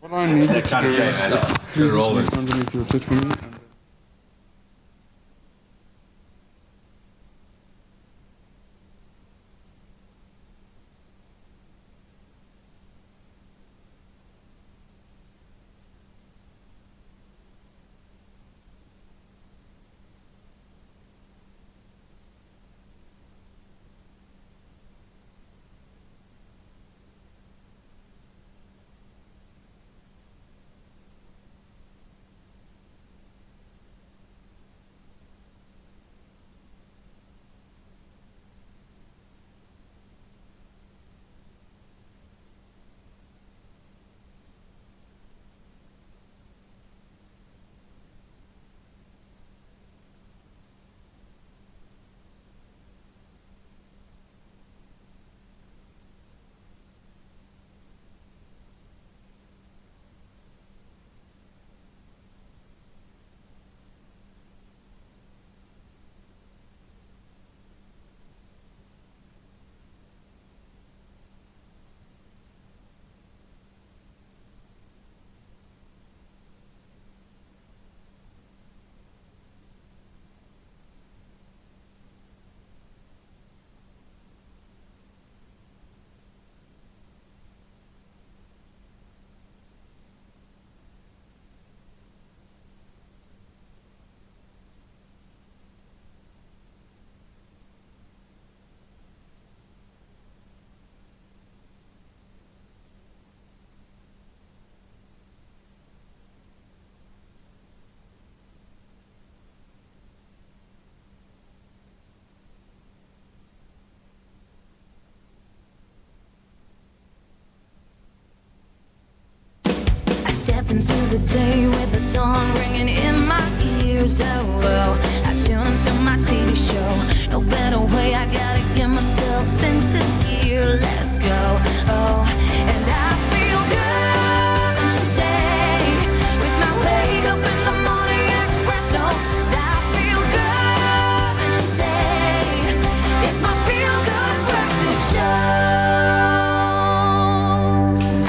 What I need to Kind of do okay, is I know. please You're rolling. just underneath your tit for me. I step into the day with the dawn ringing in my ears. Oh, well, I tune to my TV show. No better way, I gotta get myself into gear. Let's go. Oh, and I feel good today with my wake up in the morning espresso. I feel good today. It's my feel good breakfast show.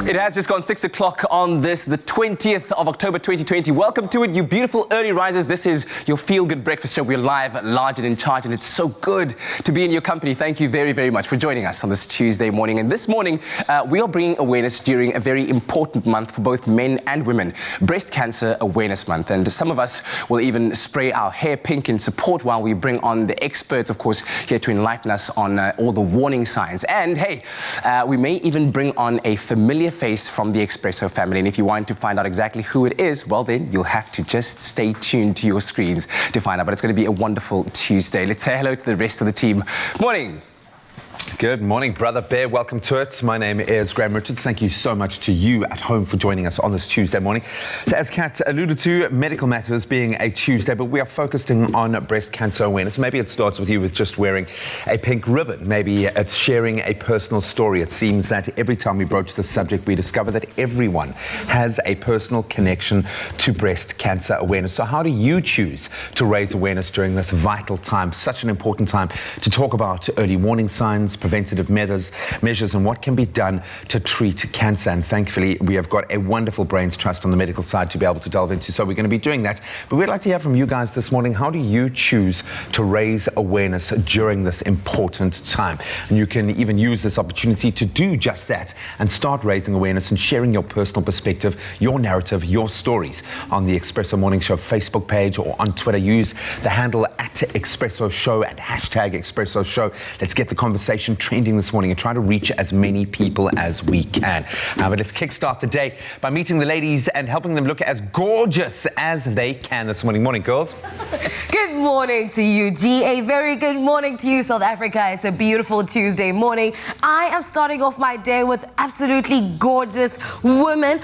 It has just gone 6 o'clock on this, the 20th of October 2020. Welcome to it, you beautiful early risers. This is your feel-good breakfast show. We're live, large and in charge, and it's so good to be in your company. Thank you very, very much for joining us on this Tuesday morning. And this morning, we are bringing awareness during a very important month for both men and women, Breast Cancer Awareness Month. And some of us will even spray our hair pink in support while we bring on the experts, of course, here to enlighten us on all the warning signs. And hey, we may even bring on a familiar face from the Expresso family. And if you want to find out exactly who it is, well then you'll have to just stay tuned to your screens to find out. But it's going to be a wonderful Tuesday. Let's say hello to the rest of the team. Morning. Good morning, Brother Bear. Welcome to it. My name is Graham Richards. Thank you so much to you at home for joining us on this Tuesday morning. So as Kat alluded to, medical matters being a Tuesday, but we are focusing on breast cancer awareness. Maybe it starts with you with just wearing a pink ribbon. Maybe it's sharing a personal story. It seems that every time we broach the subject, we discover that everyone has a personal connection to breast cancer awareness. So how do you choose to raise awareness during this vital time, such an important time to talk about early warning signs, preventative measures and what can be done to treat cancer? And thankfully, we have got a wonderful brains trust on the medical side to be able to delve into. So we're going to be doing that. But we'd like to hear from you guys this morning. How do you choose to raise awareness during this important time? And you can even use this opportunity to do just that and start raising awareness and sharing your personal perspective, your narrative, your stories on the Expresso Morning Show Facebook page or on Twitter. Use the handle @Expresso Show and #Expresso Show. Let's get the conversation trending this morning and try to reach as many people as we can. But let's kickstart the day by meeting the ladies and helping them look as gorgeous as they can this morning. Morning, girls. Good morning to you, G. A very good morning to you, South Africa. It's a beautiful Tuesday morning. I am starting off my day with absolutely gorgeous women.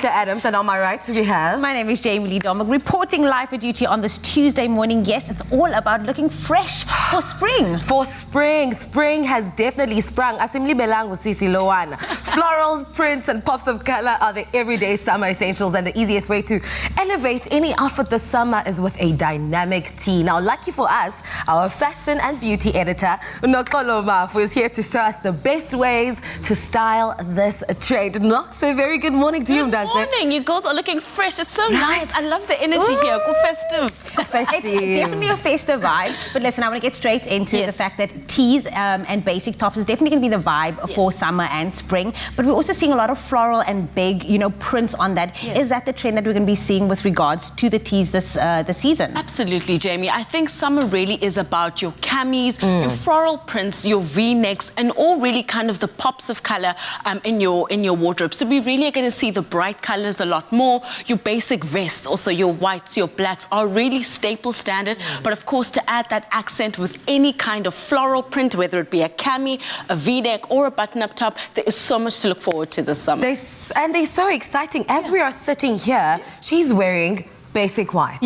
Adams, and on my right we have... My name is Jamie Lee Domag, reporting live for duty on this Tuesday morning. Yes, it's all about looking fresh for spring. For spring. Spring has definitely sprung. Asimli belang usisi loan. Florals, prints, and pops of color are the everyday summer essentials, and the easiest way to elevate any outfit this summer is with a dynamic tee. Now, lucky for us, our fashion and beauty editor, Nokolo Mafu, is here to show us the best ways to style this trend. No? So very good morning to you, Mdase. Good morning. You girls are looking fresh. It's so nice. I love the energy here. Go festive. Go festive. It's definitely a festive vibe. But listen, I want to get straight into the fact that tees and basic tops is definitely going to be the vibe for summer and spring. But we're also seeing a lot of floral and big, prints on that. Is that the trend that we're going to be seeing with regards to the tees this season? Absolutely, Jamie. I think summer really is about your camis, your floral prints, your V-necks, and all really kind of the pops of color in your wardrobe. So we really are going to see the bright colors a lot more. Your basic vests, also your whites, your blacks are really staple standard. But of course, to add that accent with any kind of floral print, whether it be a cami, a V-neck, or a button-up top, there is so much to look forward to this summer. They're so exciting. As we are sitting here, she's wearing basic white,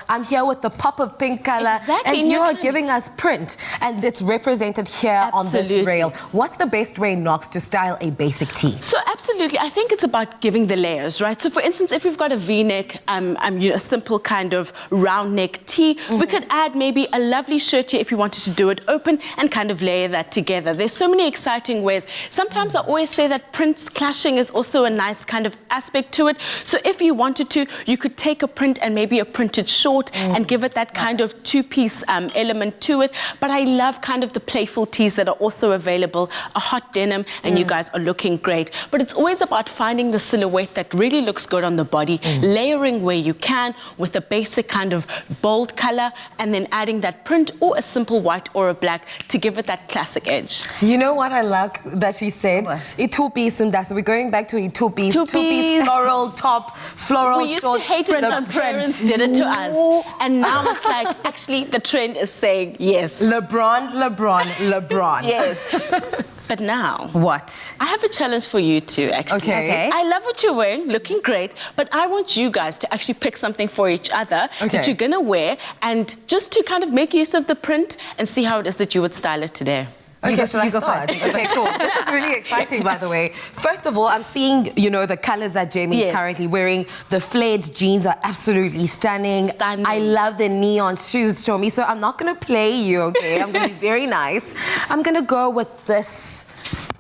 I'm here with the pop of pink color, and you are giving us print, and it's represented here on this rail. What's the best way, Knox, to style a basic tee? So absolutely, I think it's about giving the layers, right? So for instance, if we've got a V-neck, a simple kind of round neck tee, we could add maybe a lovely shirt here if you wanted to do it open and kind of layer that together. There's so many exciting ways. Sometimes I always say that prints clashing is also a nice kind of aspect to it. So if you wanted to, you could take a print and maybe a printed short and give it that kind of two-piece element to it. But I love kind of the playful tees that are also available, a hot denim, and you guys are looking great. But it's always about finding the silhouette that really looks good on the body, layering where you can with a basic kind of bold color, and then adding that print or a simple white or a black to give it that classic edge. You know what I like that she said? Two-piece, and that's, we're going back to a two-piece floral top, floral we used short. To hate it when parents did it to us, and now it's like actually the trend is saying yes. LeBron. Yes. But now, what? I have a challenge for you two, actually. Okay. I love what you're wearing, looking great, but I want you guys to actually pick something for each other that you're gonna wear, and just to kind of make use of the print and see how it is that you would style it today. Okay, shall I start? Okay, cool. This is really exciting, by the way. First of all, I'm seeing, the colors that Jamie is currently wearing. The flared jeans are absolutely stunning. I love the neon shoes, Show me. So I'm not going to play you, okay? I'm going to be very nice. I'm going to go with this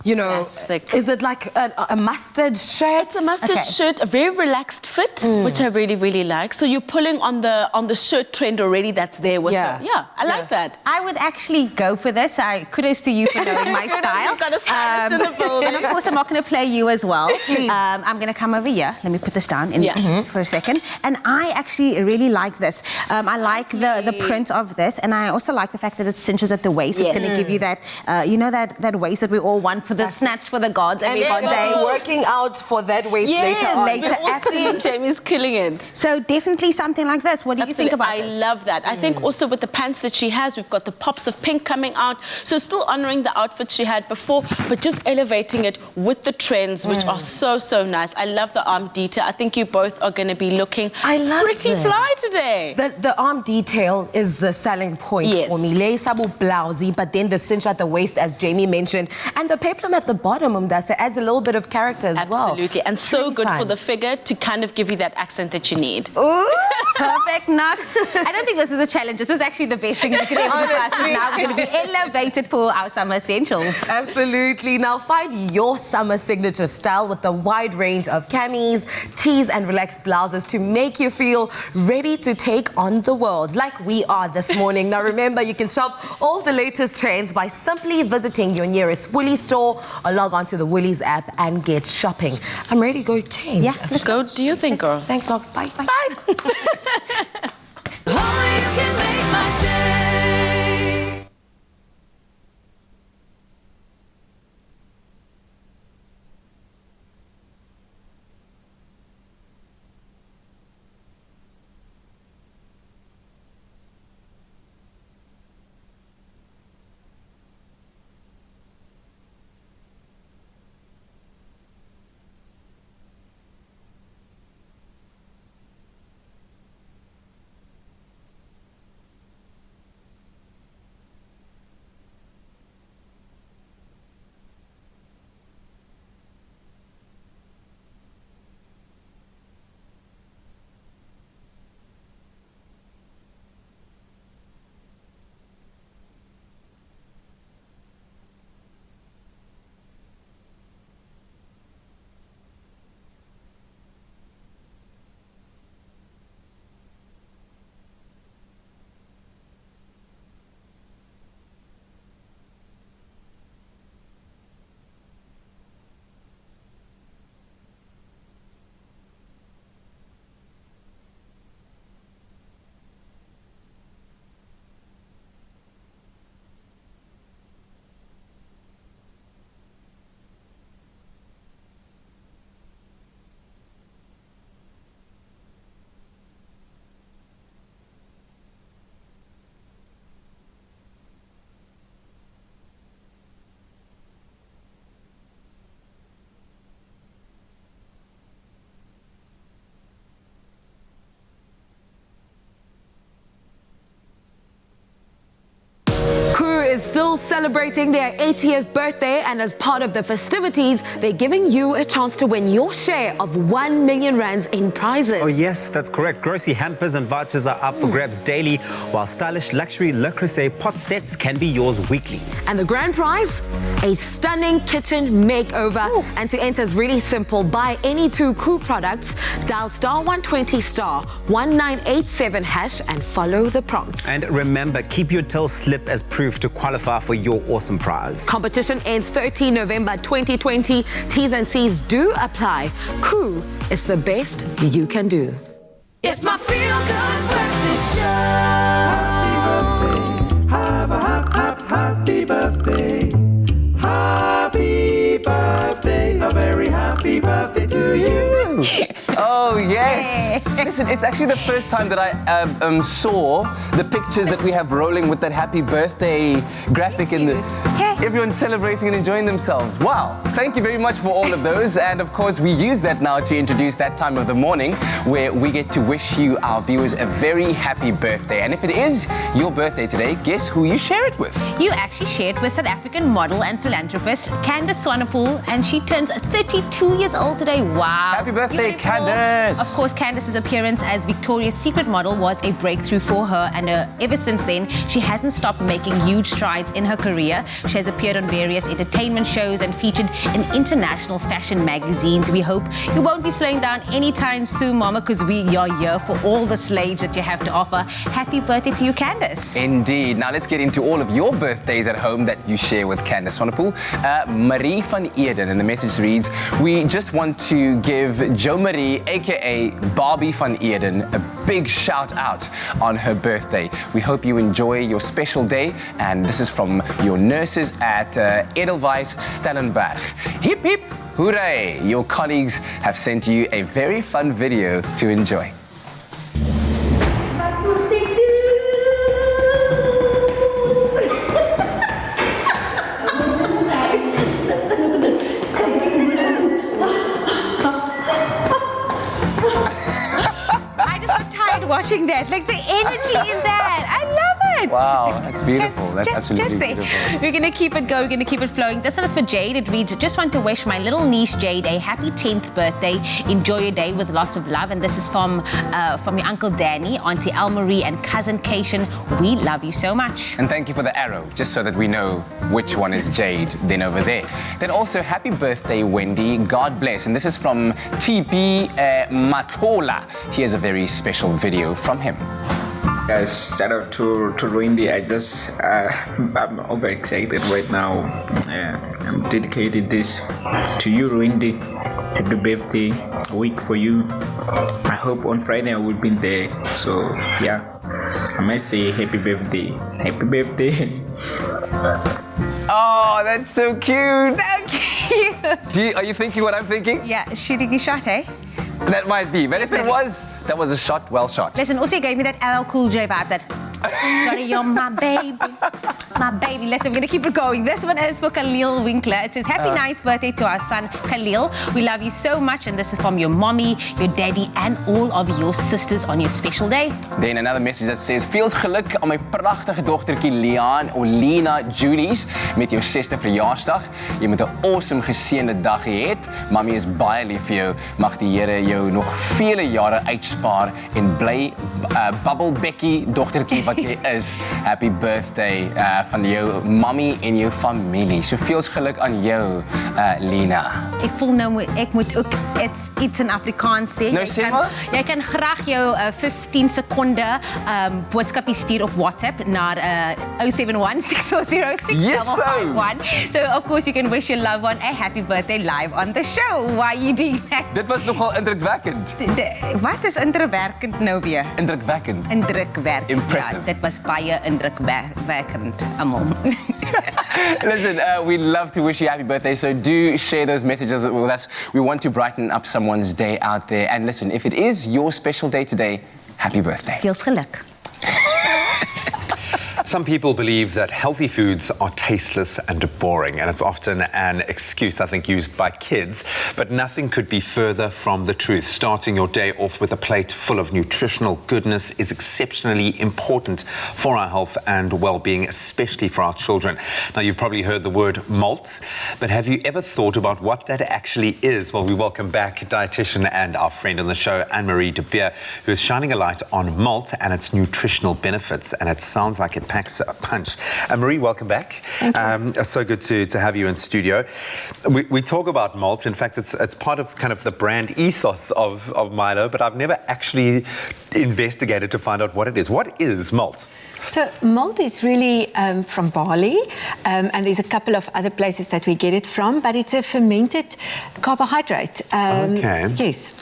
you know, Classic. is it like a mustard shirt? It's a mustard shirt, a very relaxed fit, which I really, really like. So you're pulling on the shirt trend already that's there with them. Yeah, I like that. I would actually go for this. Kudos to you for knowing my style. You've got a stylist in the building. And of course, I'm not going to play you as well. Please. I'm going to come over here. Let me put this down for a second. And I actually really like this. I like the print of this, and I also like the fact that it cinches at the waist. It's going to give you that, you know, that waist that we all want for the snatch for the gods every day. Working out for that waist later on. Absolutely. Jamie's killing it. So definitely something like this. What do you think about this? this? I love that. I think also with the pants that she has, we've got the pops of pink coming out. So still honoring the outfit she had before, but just elevating it with the trends, which are so, so nice. I love the arm detail. I think you both are going to be looking pretty fly today. The arm detail is the selling point for me. Le sabu blousey, but then the cinch at the waist, as Jamie mentioned, and the peplum at the bottom, Umdasa, adds a little bit of character as well. Absolutely, and so good for the figure to kind of give you that accent that you need. Ooh, perfect, Knox. I don't think this is a challenge. This is actually the best thing we could ever do. Now we're going to be elevated for our summer essentials. Absolutely. Now find your summer signature style with the wide range of camis, tees, and relaxed blouses to make you feel ready to take on the world, like we are this morning. Now remember, you can shop all the latest trends by simply visiting your nearest Woolies store or log on to the Woolies app and get shopping. I'm ready to go change. Yeah, let's go. Do you think, girl? Thanks, Knox. Bye. Bye. Only you can make my day. Is still celebrating their 80th birthday, and as part of the festivities, they're giving you a chance to win your share of 1 million rands in prizes. Oh yes, that's correct. Grocery hampers and vouchers are up for grabs daily, while stylish luxury Le Creuset pot sets can be yours weekly. And the grand prize? A stunning kitchen makeover. Ooh. And to enter is really simple. Buy any 2 Koo products, dial *120*1987# and follow the prompts. And remember, keep your till slip as proof to qualify for your awesome prize. Competition ends 13 November 2020. T's and C's do apply. Koo, it's the best you can do. It's my feel-good breakfast show. Happy birthday. Happy birthday. A very happy birthday to you. Oh, yes. Listen, it's actually the first time that I saw the pictures that we have rolling with that happy birthday graphic in the... Everyone's celebrating and enjoying themselves. Wow. Thank you very much for all of those. And of course, we use that now to introduce that time of the morning where we get to wish you, our viewers, a very happy birthday. And if it is your birthday today, guess who you share it with? You actually share it with South African model and philanthropist Candace Swanepoel, and she turns 32 years old today. Wow. Happy birthday, Candace. Of course, Candace's appearance as Victoria's Secret model was a breakthrough for her, and ever since then, she hasn't stopped making huge strides in her career. She has a appeared on various entertainment shows and featured in international fashion magazines. We hope you won't be slowing down anytime soon, Mama, because we are here for all the slayage that you have to offer. Happy birthday to you, Candace. Indeed. Now let's get into all of your birthdays at home that you share with Candace Swanepoel. Marie van Eden, and the message reads, we just want to give Jo Marie, aka Barbie van Eden, a big shout out on her birthday. We hope you enjoy your special day, and this is from your nurses at Edelweiss Stellenberg. Hip hip hooray! Your colleagues have sent you a very fun video to enjoy. Watching that, like the energy in that, I love it. Wow, that's beautiful. That's absolutely beautiful. We're gonna keep it going. We're gonna keep it flowing. This one is for Jade. It reads, just want to wish my little niece Jade a happy 10th birthday. Enjoy your day with lots of love. And this is from your Uncle Danny, Auntie Elmarie, and Cousin Cation. We love you so much. And thank you for the arrow, just so that we know which one is Jade, then over there. Then also, happy birthday, Wendy. God bless. And this is from TP Matola. Here's a very special video from him. Guys, shout out to Wendy. I'm overexcited right now. I'm dedicating this to you, Wendy. Happy birthday week for you. I hope on Friday I will be there. So yeah, I might say happy birthday. Happy birthday. Oh, that's so cute. So cute. Are you thinking what I'm thinking? Yeah, shooting a shot, eh? That might be, but if it was, that was a shot well shot. Listen, also gave me that LL Cool J vibes, that sorry, you're my baby. My baby. Listen, we're going to keep it going. This one is for Khalil Winkler. It says, happy 9th birthday to our son, Khalil. We love you so much. And this is from your mommy, your daddy, and all of your sisters on your special day. Then another message that says, veels geluk aan my pragtige dogtertjie Lena Julies met jou 6de verjaarsdag. Jy moet 'n awesome geseënde dag hê. Mami is baie lief vir jou. Mag die Here jou nog vele jare uitspaar en bly Bubble Becky dogtertjie wat jy is. Happy birthday van jou mami en jou familie. So veels geluk aan jou, Lena. Ek voel nou ek moet ook iets in Afrikaans sê. Nou sê maar. Jy kan graag jou 15 sekonde boodskapie stuur op WhatsApp na 071-606-551. Yes, so of course you can wish your loved one a happy birthday live on the show. Why you doing that? Dit was nogal indrukwekkend. Wat is indrukwekkend nou weer? Indrukwekkend. Indrukwekkend. Impressive. Ja, dit was baie indrukwekkend. Listen, we'd love to wish you a happy birthday, so do share those messages with us. We want to brighten up someone's day out there. And listen, if it is your special day today, happy birthday. Veels geluk. Some people believe that healthy foods are tasteless and boring, and it's often an excuse, I think, used by kids. But nothing could be further from the truth. Starting your day off with a plate full of nutritional goodness is exceptionally important for our health and well-being, especially for our children. Now, you've probably heard the word malt, but have you ever thought about what that actually is? Well, we welcome back dietitian and our friend on the show, Anne-Marie de Beer, who is shining a light on malt and its nutritional benefits, and it sounds like it packs a punch. Marie, welcome back. Thank you. So good to have you in studio. We talk about malt. In fact, it's part of kind of the brand ethos of Milo, but I've never actually investigated to find out what it is. What is malt? So malt is really from barley, and there's a couple of other places that we get it from, but it's a fermented carbohydrate. Okay. Yes.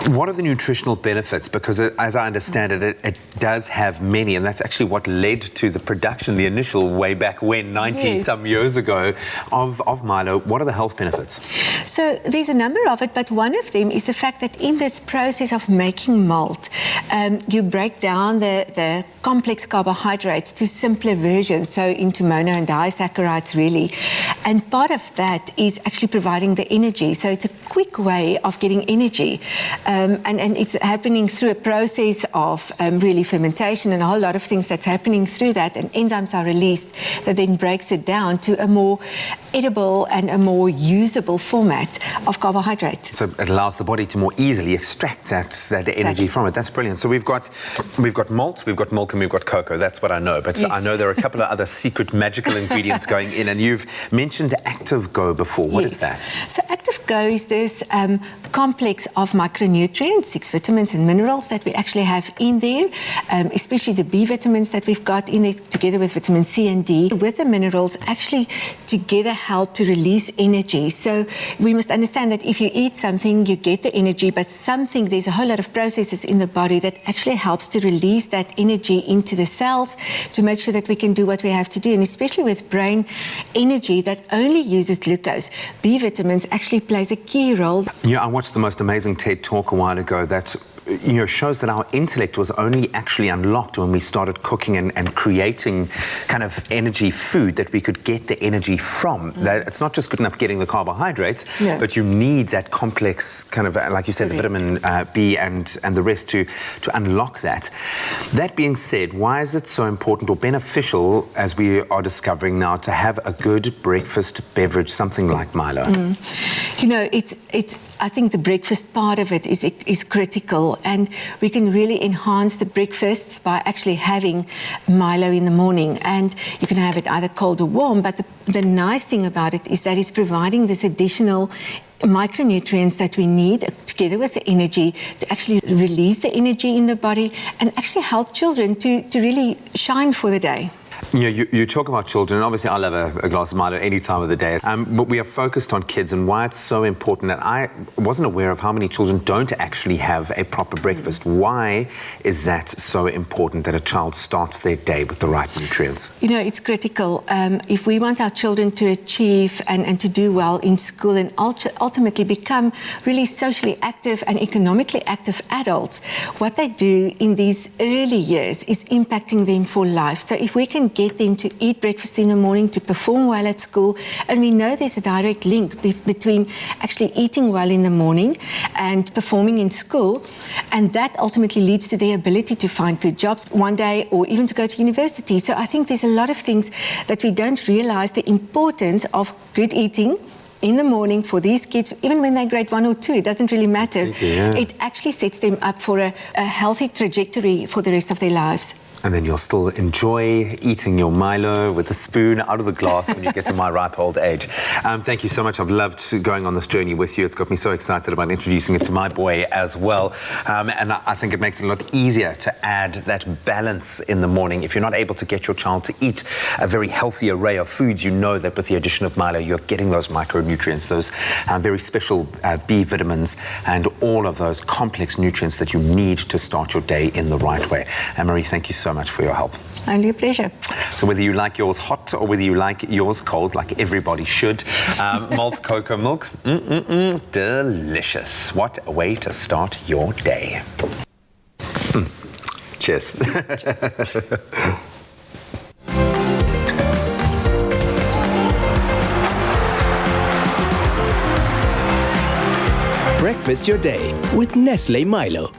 What are the nutritional benefits? Because as I understand it, it does have many, and that's actually what led to the production, the initial way back when, 90-some years ago, of Milo. What are the health benefits? So there's a number of it, but one of them is the fact that in this process of making malt, you break down the complex carbohydrates to simpler versions, so into mono and disaccharides really. And part of that is actually providing the energy. So it's a quick way of getting energy. And it's happening through a process of really fermentation and a whole lot of things that's happening through that, and enzymes are released that then breaks it down to a more edible and a more usable format of carbohydrate. So it allows the body to more easily extract that energy from it. That's brilliant. So we've got malt, we've got milk, and we've got cocoa. That's what I know. But yes. I know there are a couple of other secret magical ingredients going in, and you've mentioned Active Go before. What is that? So Active Go is this complex of micronutrients, 6 vitamins and minerals that we actually have in there, especially the B vitamins that we've got in there together with vitamin C and D. With the minerals actually together help to release energy. So we must understand that if you eat something, you get the energy, but there's a whole lot of processes in the body that actually helps to release that energy into the cells to make sure that we can do what we have to do. And especially with brain energy that only uses glucose, B vitamins actually plays a key role. Yeah, I watched the most amazing TED Talk a while ago that shows that our intellect was only actually unlocked when we started cooking and creating kind of energy food that we could get the energy from. That it's not just good enough getting the carbohydrates, but you need that complex kind of, like you said, the vitamin B and the rest to unlock that. That being said, why is it so important or beneficial, as we are discovering now, to have a good breakfast beverage, something like Milo? I think the breakfast part of it is critical, and we can really enhance the breakfasts by actually having Milo in the morning. And you can have it either cold or warm, but the nice thing about it is that it's providing this additional micronutrients that we need together with the energy to actually release the energy in the body and actually help children to really shine for the day. You talk about children, and obviously I love a glass of Milo any time of the day, but we are focused on kids and why it's so important. That I wasn't aware of how many children don't actually have a proper breakfast. Why is that so important, that a child starts their day with the right nutrients? It's critical. If we want our children to achieve and to do well in school and ultimately become really socially active and economically active adults, what they do in these early years is impacting them for life. So if we can get them to eat breakfast in the morning, to perform well at school, and we know there's a direct link between actually eating well in the morning and performing in school, and that ultimately leads to their ability to find good jobs one day or even to go to university. So I think there's a lot of things that we don't realize the importance of good eating in the morning for these kids, even when they're grade 1 or 2, it doesn't really matter. It actually sets them up for a healthy trajectory for the rest of their lives. And then you'll still enjoy eating your Milo with a spoon out of the glass when you get to my ripe old age. Thank you so much. I've loved going on this journey with you. It's got me so excited about introducing it to my boy as well. And I think it makes it a lot easier to add that balance in the morning. If you're not able to get your child to eat a very healthy array of foods, you know that with the addition of Milo, you're getting those micronutrients, those very special B vitamins, and all of those complex nutrients that you need to start your day in the right way. Anne-Marie, thank you so much for your help. Only a pleasure. So whether you like yours hot or whether you like yours cold, like everybody should, malt cocoa milk, delicious. What a way to start your day. Cheers. Breakfast your day with Nestle Milo.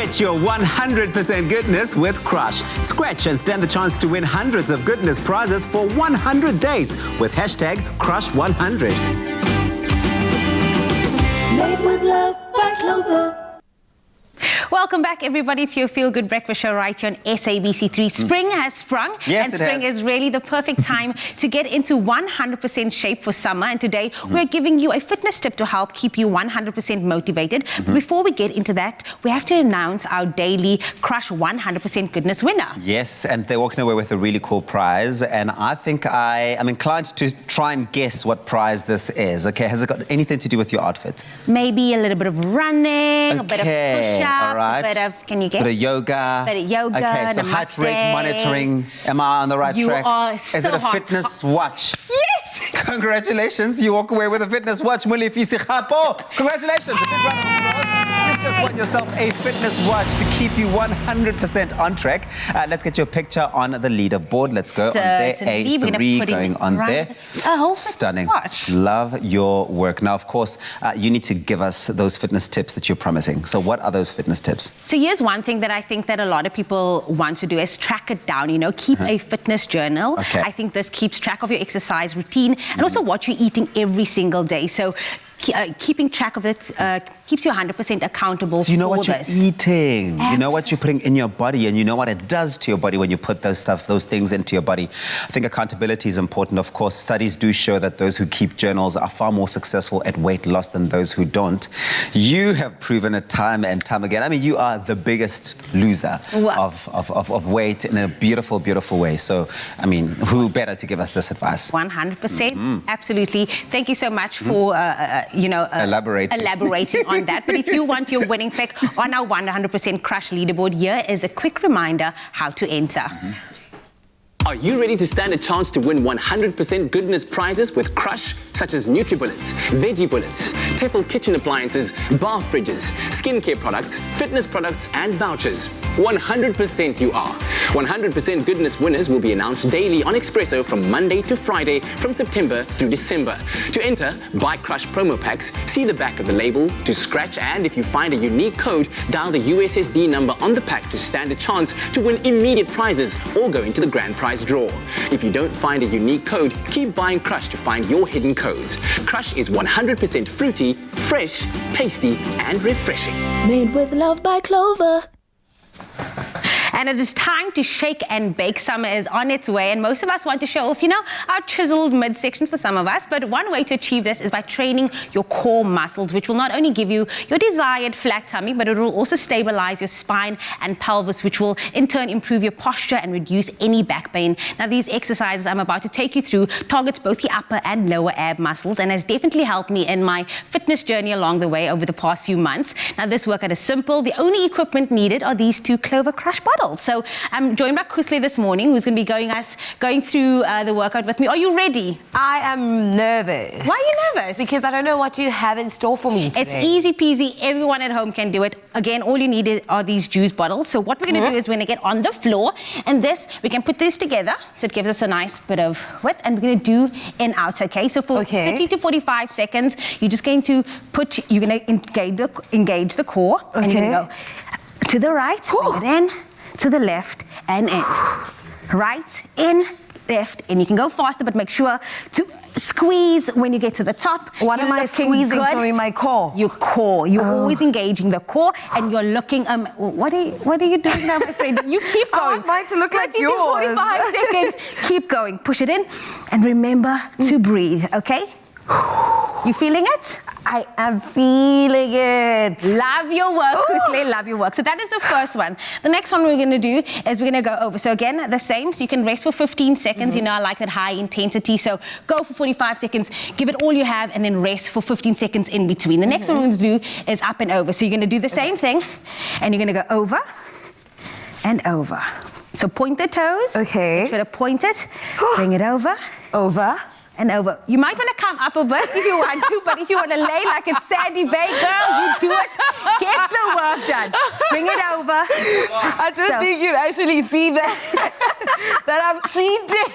Get your 100% goodness with Crush. Scratch and stand the chance to win hundreds of goodness prizes for 100 days with hashtag Crush100. Made with love by Clover. Welcome back, everybody, to your Feel Good Breakfast Show right here on SABC3. Spring has sprung, Yes, and it spring has. is really the perfect time to get into 100% shape for summer. And today, we're giving you a fitness tip to help keep you 100% motivated. But before we get into that, we have to announce our daily Crush 100% Goodness winner. Yes, and they're walking away with a really cool prize. And I think I am inclined to try and guess what prize this is. Okay, has it got anything to do with your outfit? Maybe a little bit of running, a bit of push-ups, all right. a bit of, can you guess? Bit of yoga. Bit of yoga, Okay, so namaste. heart rate monitoring. Am I on the right You track? are Is so it a hot. fitness watch? Yes! Congratulations, you walk away with a fitness watch. Congratulations, a big round of applause. You've just won yourself a fitness watch to keep you 100% on track. Let's get your picture on the leaderboard. Let's go on there. Certainly. We're gonna A3 put it going on right- there. A whole fitness Stunning. watch. Love your work. Now, of course, you need to give us those fitness tips that you're promising. So what are those fitness tips? So here's one thing that I think that a lot of people want to do is track it down, keep a fitness journal. Okay. I think this keeps track of your exercise routine and also what you're eating every single day. So keeping track of it keeps you 100% accountable So you know for what you're this. eating. You know what you're putting in your body, and you know what it does to your body when you put those things into your body. I think accountability is important. Of course, studies do show that those who keep journals are far more successful at weight loss than those who don't. You have proven it time and time again. I mean, you are the biggest loser of weight in a beautiful, beautiful way. So, I mean, who better to give us this advice? 100%, absolutely. Thank you so much for, elaborating on that. But if you want your winning pick on our 100% Crush leaderboard, here is a quick reminder how to enter. Are you ready to stand a chance to win 100% goodness prizes with Crush, such as NutriBullets, Veggie Bullets, Tefl kitchen appliances, bar fridges, skincare products, fitness products, and vouchers? 100% you are. 100% goodness winners will be announced daily on Expresso from Monday to Friday from September through December. To enter, buy Crush promo packs, see the back of the label to scratch, and if you find a unique code, dial the USSD number on the pack to stand a chance to win immediate prizes or go into the grand prize draw. If you don't find a unique code, keep buying Crush to find your hidden codes. Crush is 100% fruity, fresh, tasty, and refreshing. Made with love by Clover. And it is time to shake and bake. Summer is on its way, and most of us want to show off, our chiseled midsections for some of us. But one way to achieve this is by training your core muscles, which will not only give you your desired flat tummy, but it will also stabilize your spine and pelvis, which will in turn improve your posture and reduce any back pain. Now, these exercises I'm about to take you through targets both the upper and lower ab muscles, and has definitely helped me in my fitness journey along the way over the past few months. Now, this workout is simple. The only equipment needed are these 2 Clover Crush bottles. So I'm joined by Kuhle this morning, who's going to be going through the workout with me. Are you ready? I am nervous. Why are you nervous? Because I don't know what you have in store for me today. It's easy peasy. Everyone at home can do it. Again, all you need are these juice bottles. So what we're going to do is we're going to get on the floor, and we can put this together so it gives us a nice bit of width, and we're going to do in out, okay? So for 30 to 45 seconds, you're just going to engage the core, and you're going to go to the right, bring it in, to the left, and in. Right, in, left, and you can go faster, but make sure to squeeze when you get to the top. What am I squeezing? Sorry, my core. Your core. You're always engaging the core, and you're looking. What are you doing now, my friend? You keep going. I want mine to look like yours. 45 seconds. Keep going. Push it in, and remember to breathe. Okay? You feeling it? I am feeling it. Love your work, quickly. Love your work. So that is the first one. The next one we're going to do is we're going to go over. So again, the same. So you can rest for 15 seconds. I like that high intensity. So go for 45 seconds, give it all you have, and then rest for 15 seconds in between. The next one we're going to do is up and over. So you're going to do the same thing, and you're going to go over and over. So point the toes. Okay. Make sure to point it. Bring it over. Over. And over. You might want to come up a bit if you want to, but if you want to lay like it's Sandy Bay, girl, you do it. Get the work done. Bring it over. I don't think you'd actually see that. that I'm cheating.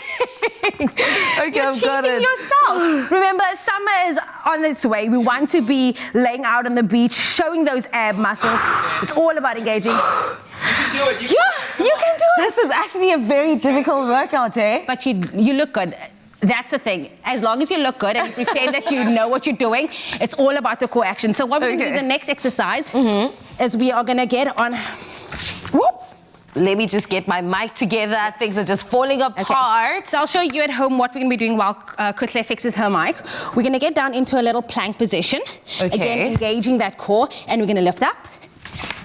Okay, You're I've got cheating it. yourself. Remember, summer is on its way. We want to be laying out on the beach, showing those ab muscles. It's all about engaging. You can do it. You can do it. This is actually a very difficult workout, eh? But you look good. That's the thing. As long as you look good and you pretend that you know what you're doing, it's all about the core action. So what we're going to do, the next exercise, is we are going to get on... Whoop. Let me just get my mic together. Things are just falling apart. So I'll show you at home what we're going to be doing while Kutle fixes her mic. We're going to get down into a little plank position. Okay. Again, engaging that core. And we're going to lift up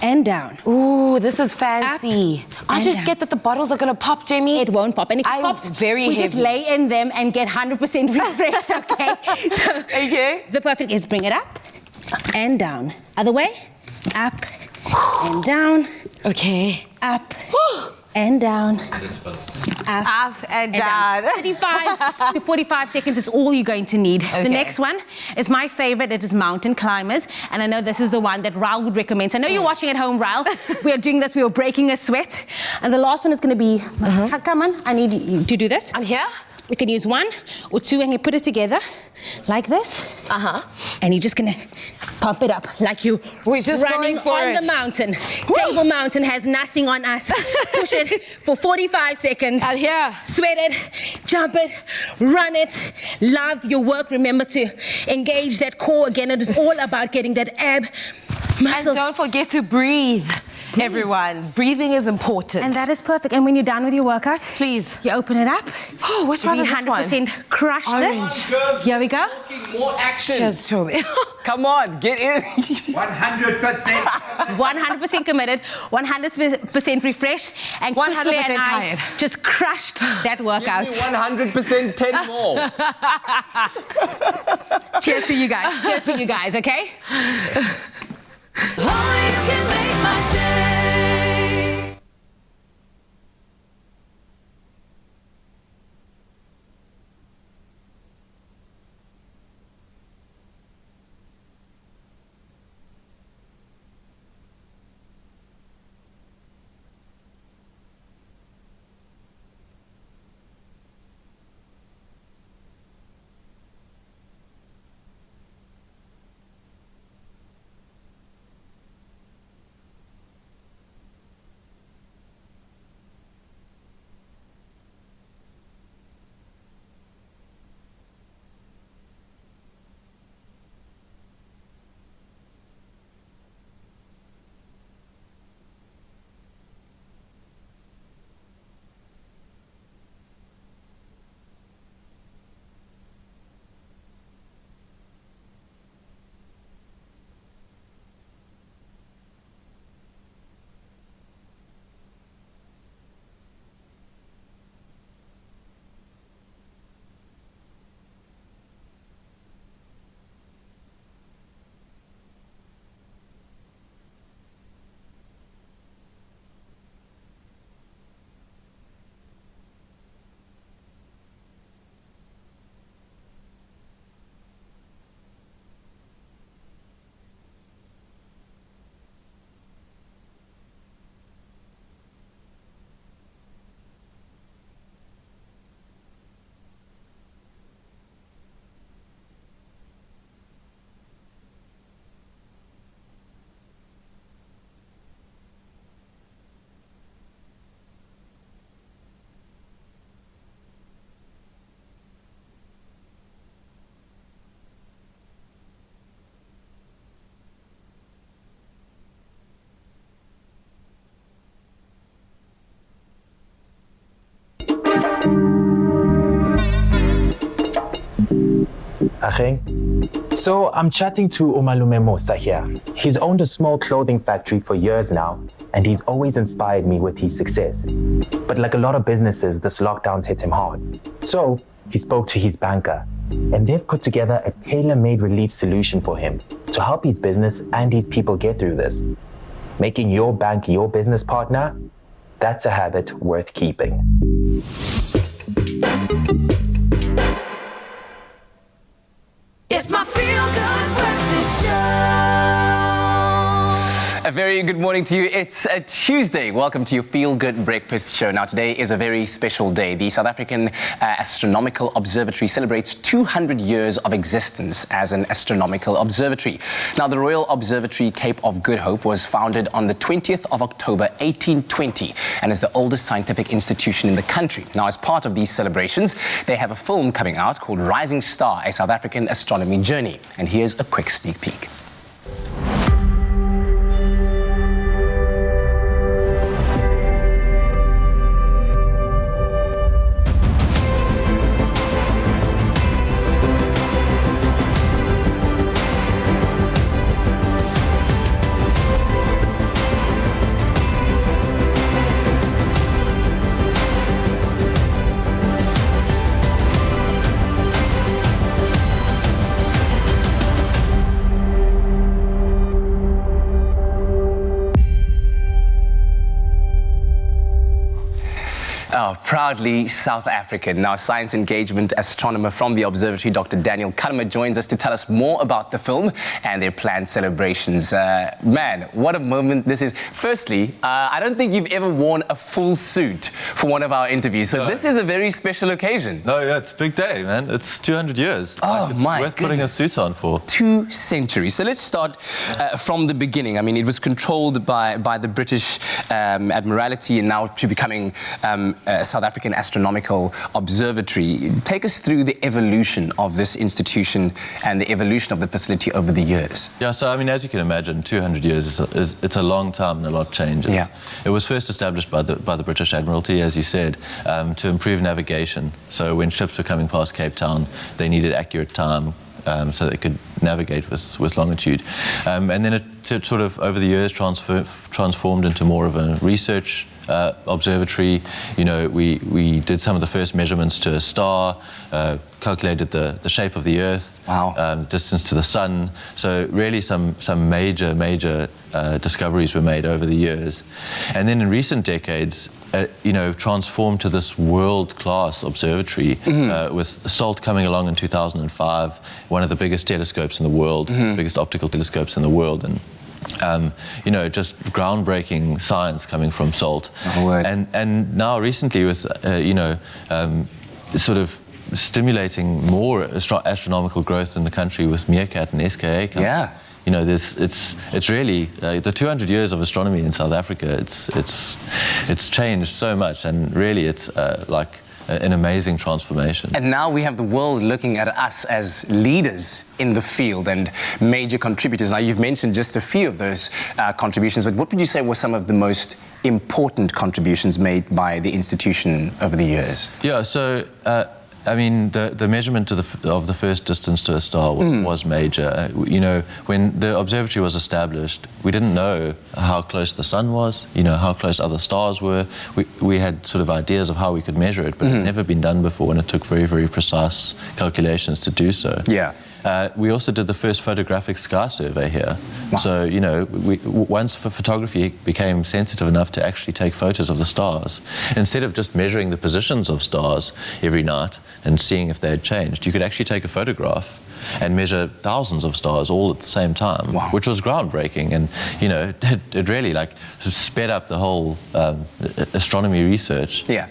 and down. Ooh, this is fancy. Aren't you down. scared that the bottles are going to pop, Jamie? It won't pop. And if it I'm pops, very we just heavy. lay in them and get 100% refreshed, okay? So Okay. the perfect is bring it up and down. Other way, up and down. Okay. Up and down. Up and down. 35 to 45 seconds is all you're going to need. Okay. The next one is my favorite. It is mountain climbers. And I know this is the one that Raul would recommend. So I know you're watching at home, Raul. We are doing this. We are breaking a sweat. And the last one is going to be, come on, I need you to do this. I'm here. You can use 1 or 2 and you put it together like this. And you're just gonna pump it up like you We're just running going for on it. the mountain. Table Mountain has nothing on us. Push it for 45 seconds. I'm here. Sweat it, jump it, run it. Love your work. Remember to engage that core again. It is all about getting that ab And muscles. don't forget to breathe. Everyone, breathing is important. And that is perfect. And when you're done with your workout, please, you open it up. Oh, which one We is this one? 100% crush Orange. this. Here we go. More action. Just show me. Come on, get in. 100%. 100% committed, 100% refreshed, and 100% quickly and I tired. just crushed that workout. Give me 100%, 10 more. Cheers to you guys. Cheers to you guys, okay? Only you can make my day. So I'm chatting to Umalume Musa here. He's owned a small clothing factory for years now, and he's always inspired me with his success. But like a lot of businesses, this lockdown's hit him hard. So he spoke to his banker, and they've put together a tailor-made relief solution for him to help his business and his people get through this. Making your bank your business partner, that's a habit worth keeping. It's my feel-good breakfast show. A very good morning to you. It's a Tuesday. Welcome to your Feel Good Breakfast Show. Now, today is a very special day. The South African Astronomical Observatory celebrates 200 years of existence as an astronomical observatory. Now, the Royal Observatory Cape of Good Hope was founded on the 20th of October 1820 and is the oldest scientific institution in the country. Now, as part of these celebrations, they have a film coming out called Rising Star, a South African astronomy journey. And here's a quick sneak peek. Oh, proudly South African. Now, science engagement astronomer from the observatory, Dr. Daniel Kalmer, joins us to tell us more about the film and their planned celebrations. Man, what a moment this is. Firstly, I don't think you've ever worn a full suit for one of our interviews, so this is a very special occasion. No, yeah, it's a big day, man. It's 200 years. Oh, it's my worth putting a suit on for. 2 centuries. So let's start from the beginning. I mean, it was controlled by the British Admiralty and now to becoming South African Astronomical Observatory. Take us through the evolution of this institution and the evolution of the facility over the years. Yeah, so I mean, as you can imagine, 200 years it's a long time and a lot changes. Yeah. It was first established by the British Admiralty, as you said, to improve navigation. So when ships were coming past Cape Town, they needed accurate time. So they could navigate with longitude. And then it sort of, over the years, transformed into more of a research observatory. You know, we did some of the first measurements to a star, calculated the shape of the Earth, distance to the Sun. So really some major discoveries were made over the years. And then in recent decades, you know, transformed to this world-class observatory with SALT coming along in 2005, one of the biggest telescopes in the world, biggest optical telescopes in the world, and you know, just groundbreaking science coming from SALT. And now recently with, you know, sort of stimulating more astronomical growth in the country with Meerkat and SKA coming. Yeah. You know, it's really the 200 years of astronomy in South Africa. It's changed so much, and really, it's like an amazing transformation. And now we have the world looking at us as leaders in the field and major contributors. Now, you've mentioned just a few of those contributions, but what would you say were some of the most important contributions made by the institution over the years? Yeah, so I mean, the measurement of the first distance to a star was major. You know, when the observatory was established, we didn't know how close the Sun was, you know, how close other stars were. We had sort of ideas of how we could measure it, but it had never been done before, and it took very, very precise calculations to do so. Yeah. We also did the first photographic sky survey here. Wow. So, you know, once photography became sensitive enough to actually take photos of the stars, instead of just measuring the positions of stars every night and seeing if they had changed, you could actually take a photograph and measure thousands of stars all at the same time, which was groundbreaking. And, you know, it really, like, sped up the whole astronomy research. Yeah.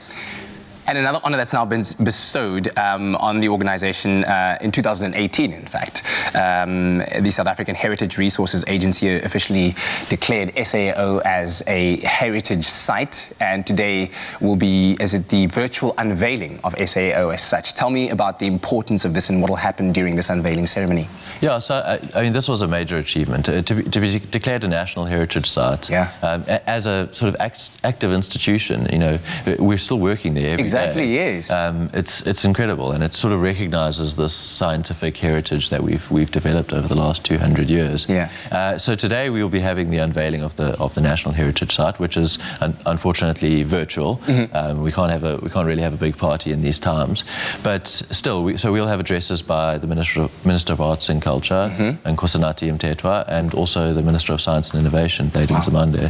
And another honor that's now been bestowed on the organization in 2018, in fact. The South African Heritage Resources Agency officially declared SAO as a heritage site, and today will be, is it the virtual unveiling of SAO as such? Tell me about the importance of this and what will happen during this unveiling ceremony. Yeah, so I mean, this was a major achievement. To be declared a national heritage site, as a sort of active institution, you know, we're still working there every day. Exactly, yes. It's incredible, and it sort of recognizes this scientific heritage that we've developed over the last 200 years. Yeah. So today we will be having the unveiling of the National Heritage Site, which is unfortunately virtual. We can't really have a big party in these times, but still, so we'll have addresses by the Minister of Arts and Culture, and Nkosinati Mthethwa, and also the Minister of Science and Innovation, Blackberry.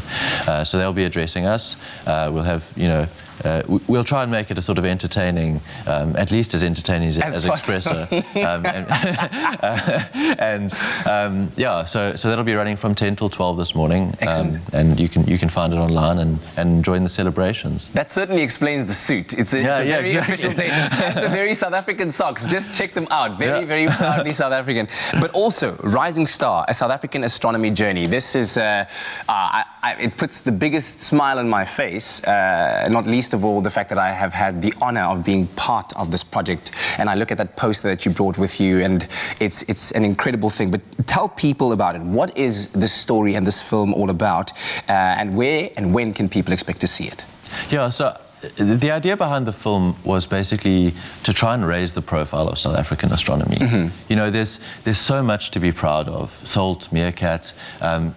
So they'll be addressing us. We'll have, you know, we'll try and make it as sort of entertaining, at least as entertaining as Expresso. Yeah, so that'll be running from 10 till 12 this morning. And you can find it online and join the celebrations. That certainly explains the suit. It's a very official thing. And the very South African socks. Just check them out. Very, very proudly South African. But also, Rising Star, a South African astronomy journey. This is, it puts the biggest smile on my face, not least of all the fact that I have had the honor of being part of this project. And I look at that poster that you brought with you, and it's an incredible thing. But tell people about it. What is this story and this film all about? And where and when can people expect to see it? Yeah, so the idea behind the film was basically to try and raise the profile of South African astronomy. You know, there's so much to be proud of. Salt, meerkat,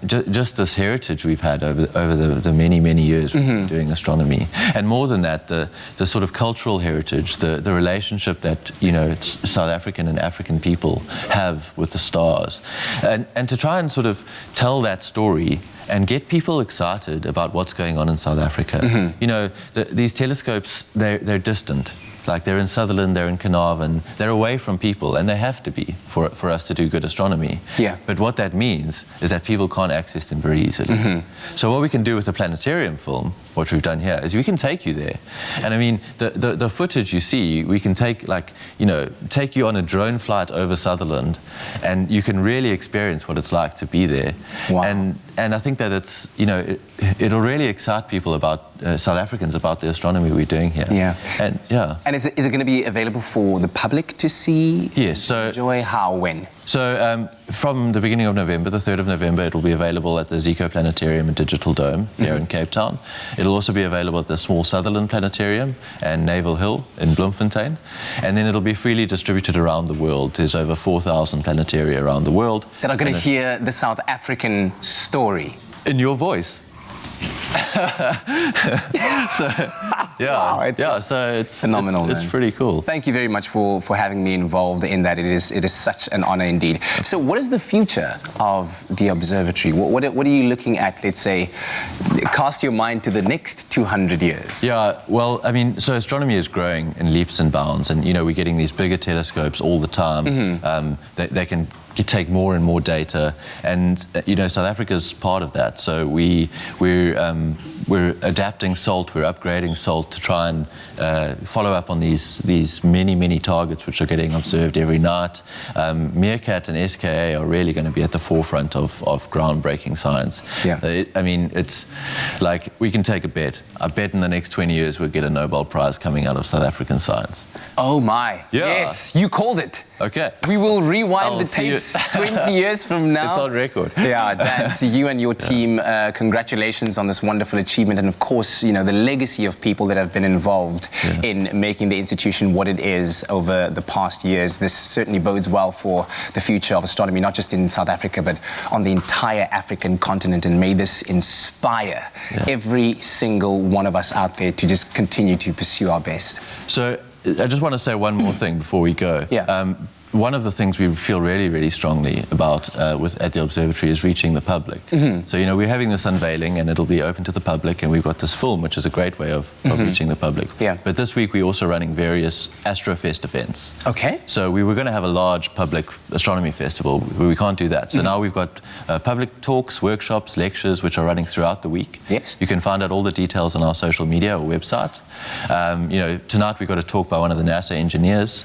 just this heritage we've had over the many years we've been doing astronomy. And more than that, the sort of cultural heritage, the relationship that, you know, South African and African people have with the stars. And to try and sort of tell that story and get people excited about what's going on in South Africa. You know, these telescopes, they're distant. Like, they're in Sutherland, they're in Carnarvon, they're away from people, and they have to be for us to do good astronomy. Yeah. But what that means is that people can't access them very easily. So what we can do with the planetarium film, what we've done here, is we can take you there. And I mean, the footage you see, we can take, like, you know, take you on a drone flight over Sutherland, and you can really experience what it's like to be there. Wow. And I think that it's, you know, it'll really excite people about, South Africans, about the astronomy we're doing here. Yeah. And yeah. And is it going to be available for the public to see? Yes. So enjoy how, when? So from the beginning of November, the 3rd of November, it will be available at the Zico Planetarium and Digital Dome here in Cape Town. It'll also be available at the small Sutherland Planetarium and Naval Hill in Bloemfontein. And then it'll be freely distributed around the world. There's over 4,000 planetaria around the world. That are going to hear the South African story. In your voice. So it's phenomenal. It's pretty cool. Thank you very much for having me involved in that. It is such an honor indeed. So what is the future of the observatory? What are you looking at? Let's say, cast your mind to the next 200 years. Yeah, well, I mean, so astronomy is growing in leaps and bounds, and you know, we're getting these bigger telescopes all the time. They can take more and more data, and you know, South Africa's part of that. So we're adapting SALT, we're upgrading SALT to try and follow up on these many targets which are getting observed every night. Meerkat and SKA are really going to be at the forefront of groundbreaking science. Yeah. I mean, it's like, we can take a bet. I bet in the next 20 years we'll get a Nobel Prize coming out of South African science. Oh my. Yeah. Yes, you called it. Okay. We will rewind the tapes 20 years from now. It's on record. Yeah, Dan, to you and your team, congratulations on this wonderful achievement, and of course, you know, the legacy of people that have been involved in making the institution what it is over the past years. This certainly bodes well for the future of astronomy, not just in South Africa, but on the entire African continent, and may this inspire every single one of us out there to just continue to pursue our best. So I just want to say one more thing before we go. Yeah. One of the things we feel really strongly about at the observatory is reaching the public. So, you know, we're having this unveiling and it'll be open to the public, and we've got this film, which is a great way of reaching the public. Yeah. But this week we're also running various Astrofest events. Okay. So we were going to have a large public astronomy festival, but we can't do that. So now we've got public talks, workshops, lectures, which are running throughout the week. Yes. You can find out all the details on our social media or website. You know, tonight we've got a talk by one of the NASA engineers.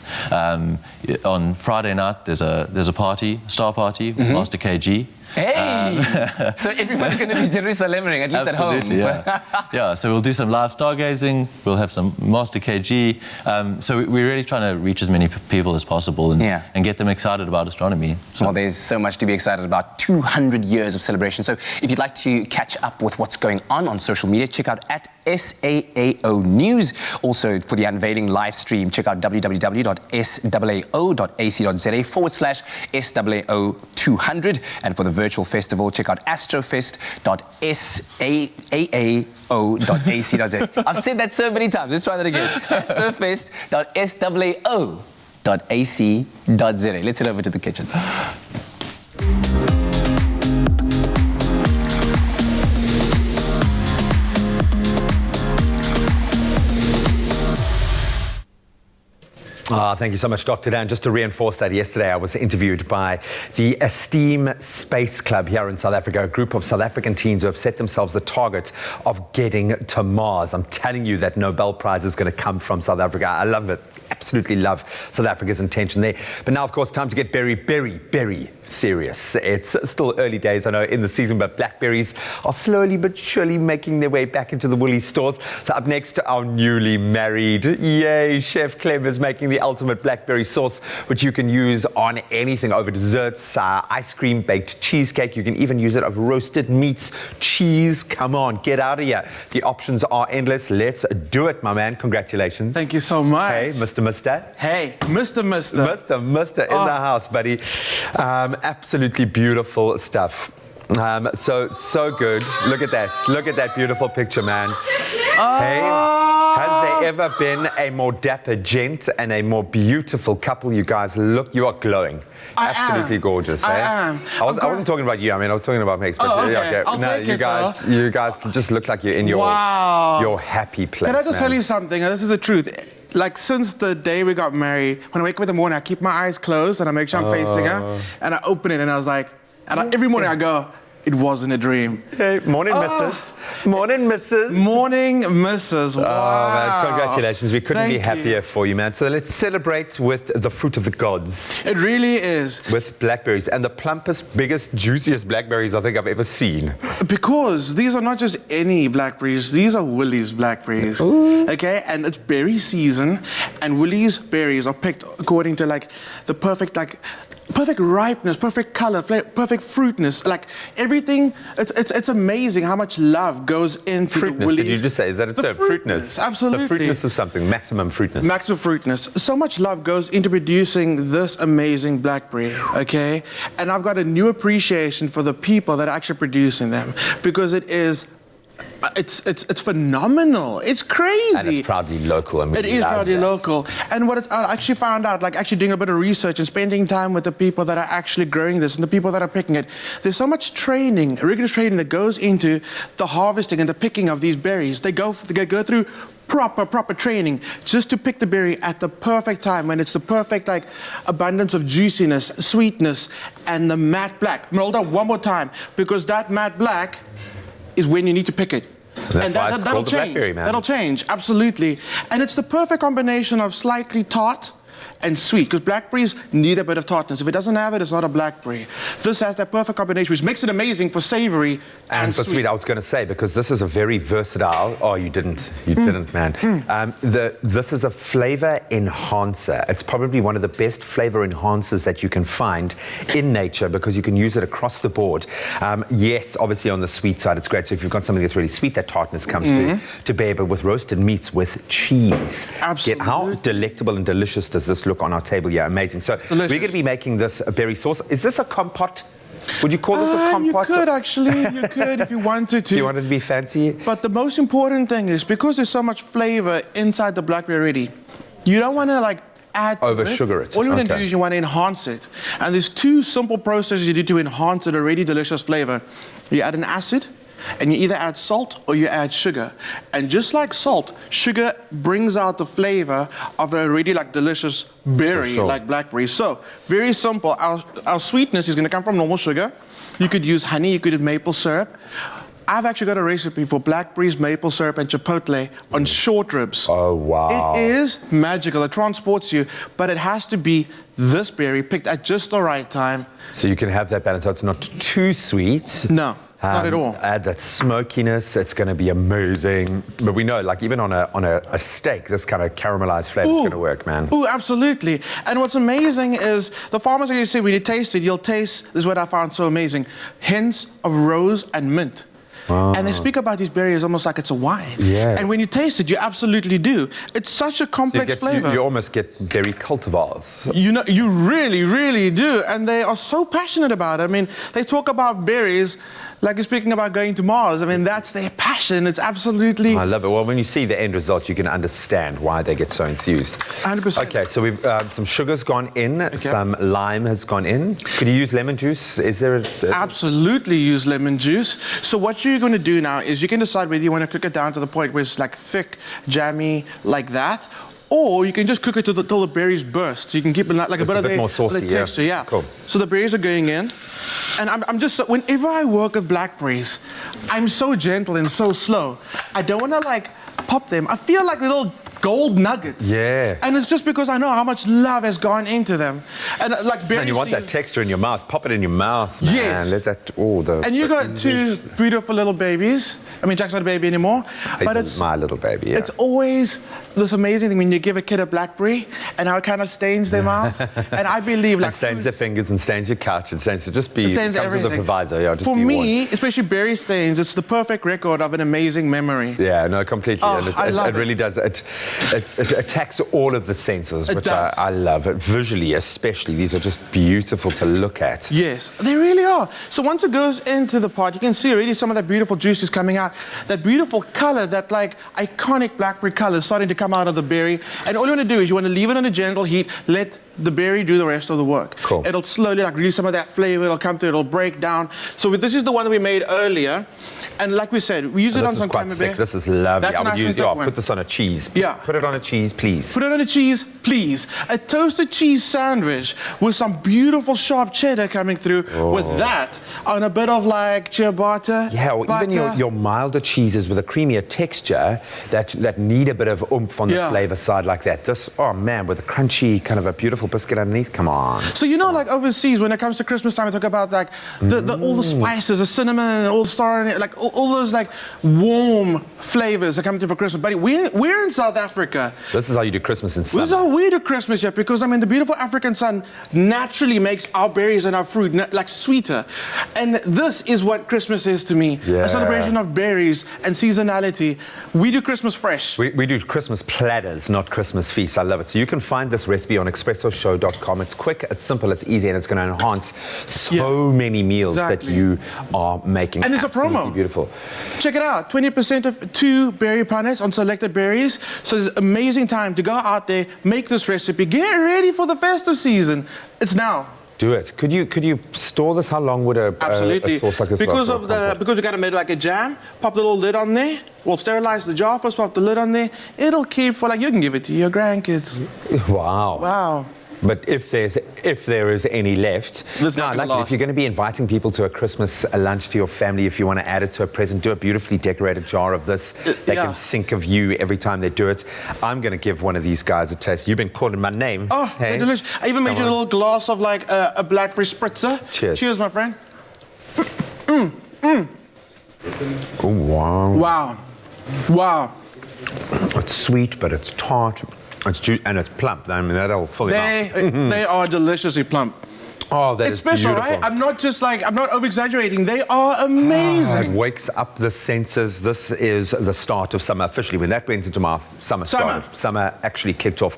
On Friday night, there's a party, star party, with Master KG. Hey! So everyone's going to be Jerusalem-ing, at least absolutely, at home. Yeah, so we'll do some live stargazing, we'll have some Master KG. So we're really trying to reach as many people as possible and get them excited about astronomy. Well, there's so much to be excited about. 200 years of celebration. So if you'd like to catch up with what's going on social media, check out at SAAO News. Also, for the unveiling live stream, check out www.saao.ac.za/SAAO200. And for the virtual festival, check out astrofest.saao.ac.za. I've said that so many times. Let's try that again. astrofest.sao.ac.za. Let's head over to the kitchen. Thank you so much, Dr. Dan. Just to reinforce that, yesterday I was interviewed by the Esteem Space Club here in South Africa, a group of South African teens who have set themselves the target of getting to Mars. I'm telling you that Nobel Prize is going to come from South Africa. I love it. Absolutely love South Africa's intention there. But now, of course, time to get very serious. It's still early days, I know, in the season, but blackberries are slowly but surely making their way back into the Woolies stores. So up next, our newly married, yay, Chef Clem is making the ultimate blackberry sauce, which you can use on anything, over desserts, ice cream, baked cheesecake. You can even use it over roasted meats, cheese. Come on, get out of here. The options are endless. Let's do it, my man. Congratulations. Thank you so much. Hey, Mr. Hey, Mr. in the house, buddy. Absolutely beautiful stuff. So good. Look at that beautiful picture, man. Hey, has there ever been a more dapper gent and a more beautiful couple? You guys look, you are glowing. Absolutely gorgeous. I am. I wasn't talking about you. I mean, I was talking about Mex. But okay. I'll no, take you guys just look like you're in your happy place. Can I just tell you something? And this is the truth. Like, since the day we got married, when I wake up in the morning, I keep my eyes closed and I make sure I'm facing her, and I open it and I was like, every morning I go, it wasn't a dream. Hey, morning, Mrs. Morning, Mrs. Morning, Mrs. Wow. Oh, man, congratulations. We couldn't be happier you. for you, man. So let's celebrate with the fruit of the gods. It really is. With blackberries, and the plumpest, biggest, juiciest blackberries I think I've ever seen. Because these are not just any blackberries, these are Woolies blackberries. Ooh. Okay, and it's berry season, and Woolies berries are picked according to like the perfect ripeness, perfect color, perfect fruitness, like everything. It's amazing how much love goes into fruitness, the Woolies. Did you just say? Is that a term? Fruitness. Absolutely. The fruitness of something, maximum fruitness. Maximum fruitness. So much love goes into producing this amazing blackberry, okay? And I've got a new appreciation for the people that are actually producing them, because it's phenomenal. It's crazy. And it's proudly local. It is proudly local. And what I actually found out, like actually doing a bit of research and spending time with the people that are actually growing this and the people that are picking it, there's so much training, rigorous training that goes into the harvesting and the picking of these berries. They go through proper training just to pick the berry at the perfect time, when it's the perfect like abundance of juiciness, sweetness, and the matte black. I'm gonna hold on one more time, because that matte black is when you need to pick it. And that'll change. Blackberry, man. That'll change, absolutely. And it's the perfect combination of slightly tart and sweet, because blackberries need a bit of tartness. If it doesn't have it, it's not a blackberry. This has that perfect combination, which makes it amazing for savory and for sweet. I was going to say, because this is a very versatile. Oh, you didn't, man. This is a flavor enhancer. It's probably one of the best flavor enhancers that you can find in nature, because you can use it across the board. Yes, obviously on the sweet side, it's great. So if you've got something that's really sweet, that tartness comes to bear. But with roasted meats with cheese, absolutely. How delectable and delicious does this look on our table? Yeah, amazing. So we're going to be making this a berry sauce. Is this a compote? Would you call this a compote? You could actually, if you wanted to. You wanted to be fancy? But the most important thing is, because there's so much flavor inside the blackberry already, you don't want to like add sugar it. All you want to do is you want to enhance it. And there's two simple processes you do to enhance an already delicious flavor. You add an acid, and you either add salt or you add sugar. And just like salt, sugar brings out the flavor of a already like delicious berry, like blackberry. So very simple. Our sweetness is going to come from normal sugar. You could use honey, you could use maple syrup. I've actually got a recipe for blackberries, maple syrup, and chipotle on short ribs. Oh, wow. It is magical. It transports you, but it has to be this berry picked at just the right time. So you can have that balance, so it's not too sweet. No. Not at all. Add that smokiness. It's going to be amazing. But we know, like even on a steak, this kind of caramelized flavor is going to work, man. Oh, absolutely. And what's amazing is the farmers, like you say, when you taste it, you'll taste. This is what I found so amazing: hints of rose and mint. Wow. And they speak about these berries almost like it's a wine. Yeah. And when you taste it, you absolutely do. It's such a complex flavor. You almost get berry cultivars. You know, you really, really do. And they are so passionate about it. I mean, they talk about berries like you're speaking about going to Mars. I mean, that's their passion. It's absolutely... I love it. Well, when you see the end result, you can understand why they get so enthused. 100%. Okay, so we've some sugar's gone in, some lime has gone in. Could you use lemon juice? Is there Absolutely use lemon juice. So what you're going to do now is you can decide whether you want to cook it down to the point where it's like thick, jammy, like that, Or you can just cook it till the berries burst. So you can keep it like a It's bit a of bit the, more saucy, the texture. Yeah. Cool. So the berries are going in. And I'm just, whenever I work with blackberries, I'm so gentle and so slow. I don't want to like pop them. I feel like little gold nuggets. Yeah. And it's just because I know how much love has gone into them. And like berries. And you want that texture in your mouth. Pop it in your mouth, man. Yes. Let that, the... And you got two beautiful little babies. I mean, Jack's not a baby anymore. But it's my little baby, yeah. It's always this amazing thing when you give a kid a blackberry and how it kind of stains their mouth. And I believe like... And stains their fingers and stains your couch and stains to just be... It stains comes everything. with a proviso, yeah. Just For be me, one. especially berry stains, it's the perfect record of an amazing memory. Yeah, no, completely. Oh, and I love it really does. It attacks all of the senses, It which does. I love. Visually, especially. These are just beautiful to look at. Yes, they really are. So once it goes into the pot, you can see already some of that beautiful juices coming out. That beautiful color, that like iconic blackberry color is starting to come out of the berry. And all you want to do is you want to leave it on a gentle heat, let the berry do the rest of the work. Cool. It'll slowly like release some of that flavor, it'll come through, it'll break down. So this is the one that we made earlier. And like we said, we use it on This some is quite camembert. thick. This is lovely. That's I a would nice use, and thick one. put this on a cheese. Yeah. Put it on a cheese, please. Put it on a cheese, please. A toasted cheese sandwich with some beautiful sharp cheddar coming through. With that on a bit of like ciabatta. Yeah, or even your milder cheeses with a creamier texture that need a bit of oomph on the flavor side like that. This, oh man, with a crunchy kind of a beautiful biscuit underneath. Come on. So you know, like overseas, when it comes to Christmas time, I talk about like all the spices, the cinnamon, and all the star, and like all those like warm flavors that come through for Christmas. But we're in South Africa. This is how you do Christmas in summer. This is how we do Christmas here, because I mean the beautiful African sun naturally makes our berries and our fruit like sweeter, and this is what Christmas is to me. Yeah. A celebration of berries and seasonality. We do Christmas fresh. We do Christmas platters, not Christmas feasts. I love it. So you can find this recipe on expressoshow.com. It's quick, it's simple, it's easy, and it's going to enhance so many meals that you are making. And it's a promo. Beautiful. Check it out. 20% of 2 berry punnets on selected berries. So it's an amazing time to go out there, make this recipe, get ready for the festive season. It's now. Do it. Could you store this? How long would a sauce like this because last? because you got to make like a jam, pop the little lid on there. We'll sterilize the jar first, pop the lid on there. It'll keep for like, you can give it to your grandkids. Wow. Wow. But if there is any left, now, like if you're going to be inviting people to a Christmas lunch to your family, if you want to add it to a present, do a beautifully decorated jar of this. They can think of you every time they do it. I'm going to give one of these guys a taste. You've been calling my name. Oh, they're delicious. I even made you a little glass of like a blackberry spritzer. Cheers. Cheers, my friend. Oh, wow. Wow. Wow. It's sweet, but it's tart. It's juicy and it's plump. I mean, that'll fill you up. They are deliciously plump. Oh, that it's is special, beautiful. right? I'm not over-exaggerating. They are amazing. It wakes up the senses. This is the start of summer officially. When that went into my summer started. Summer actually kicked off.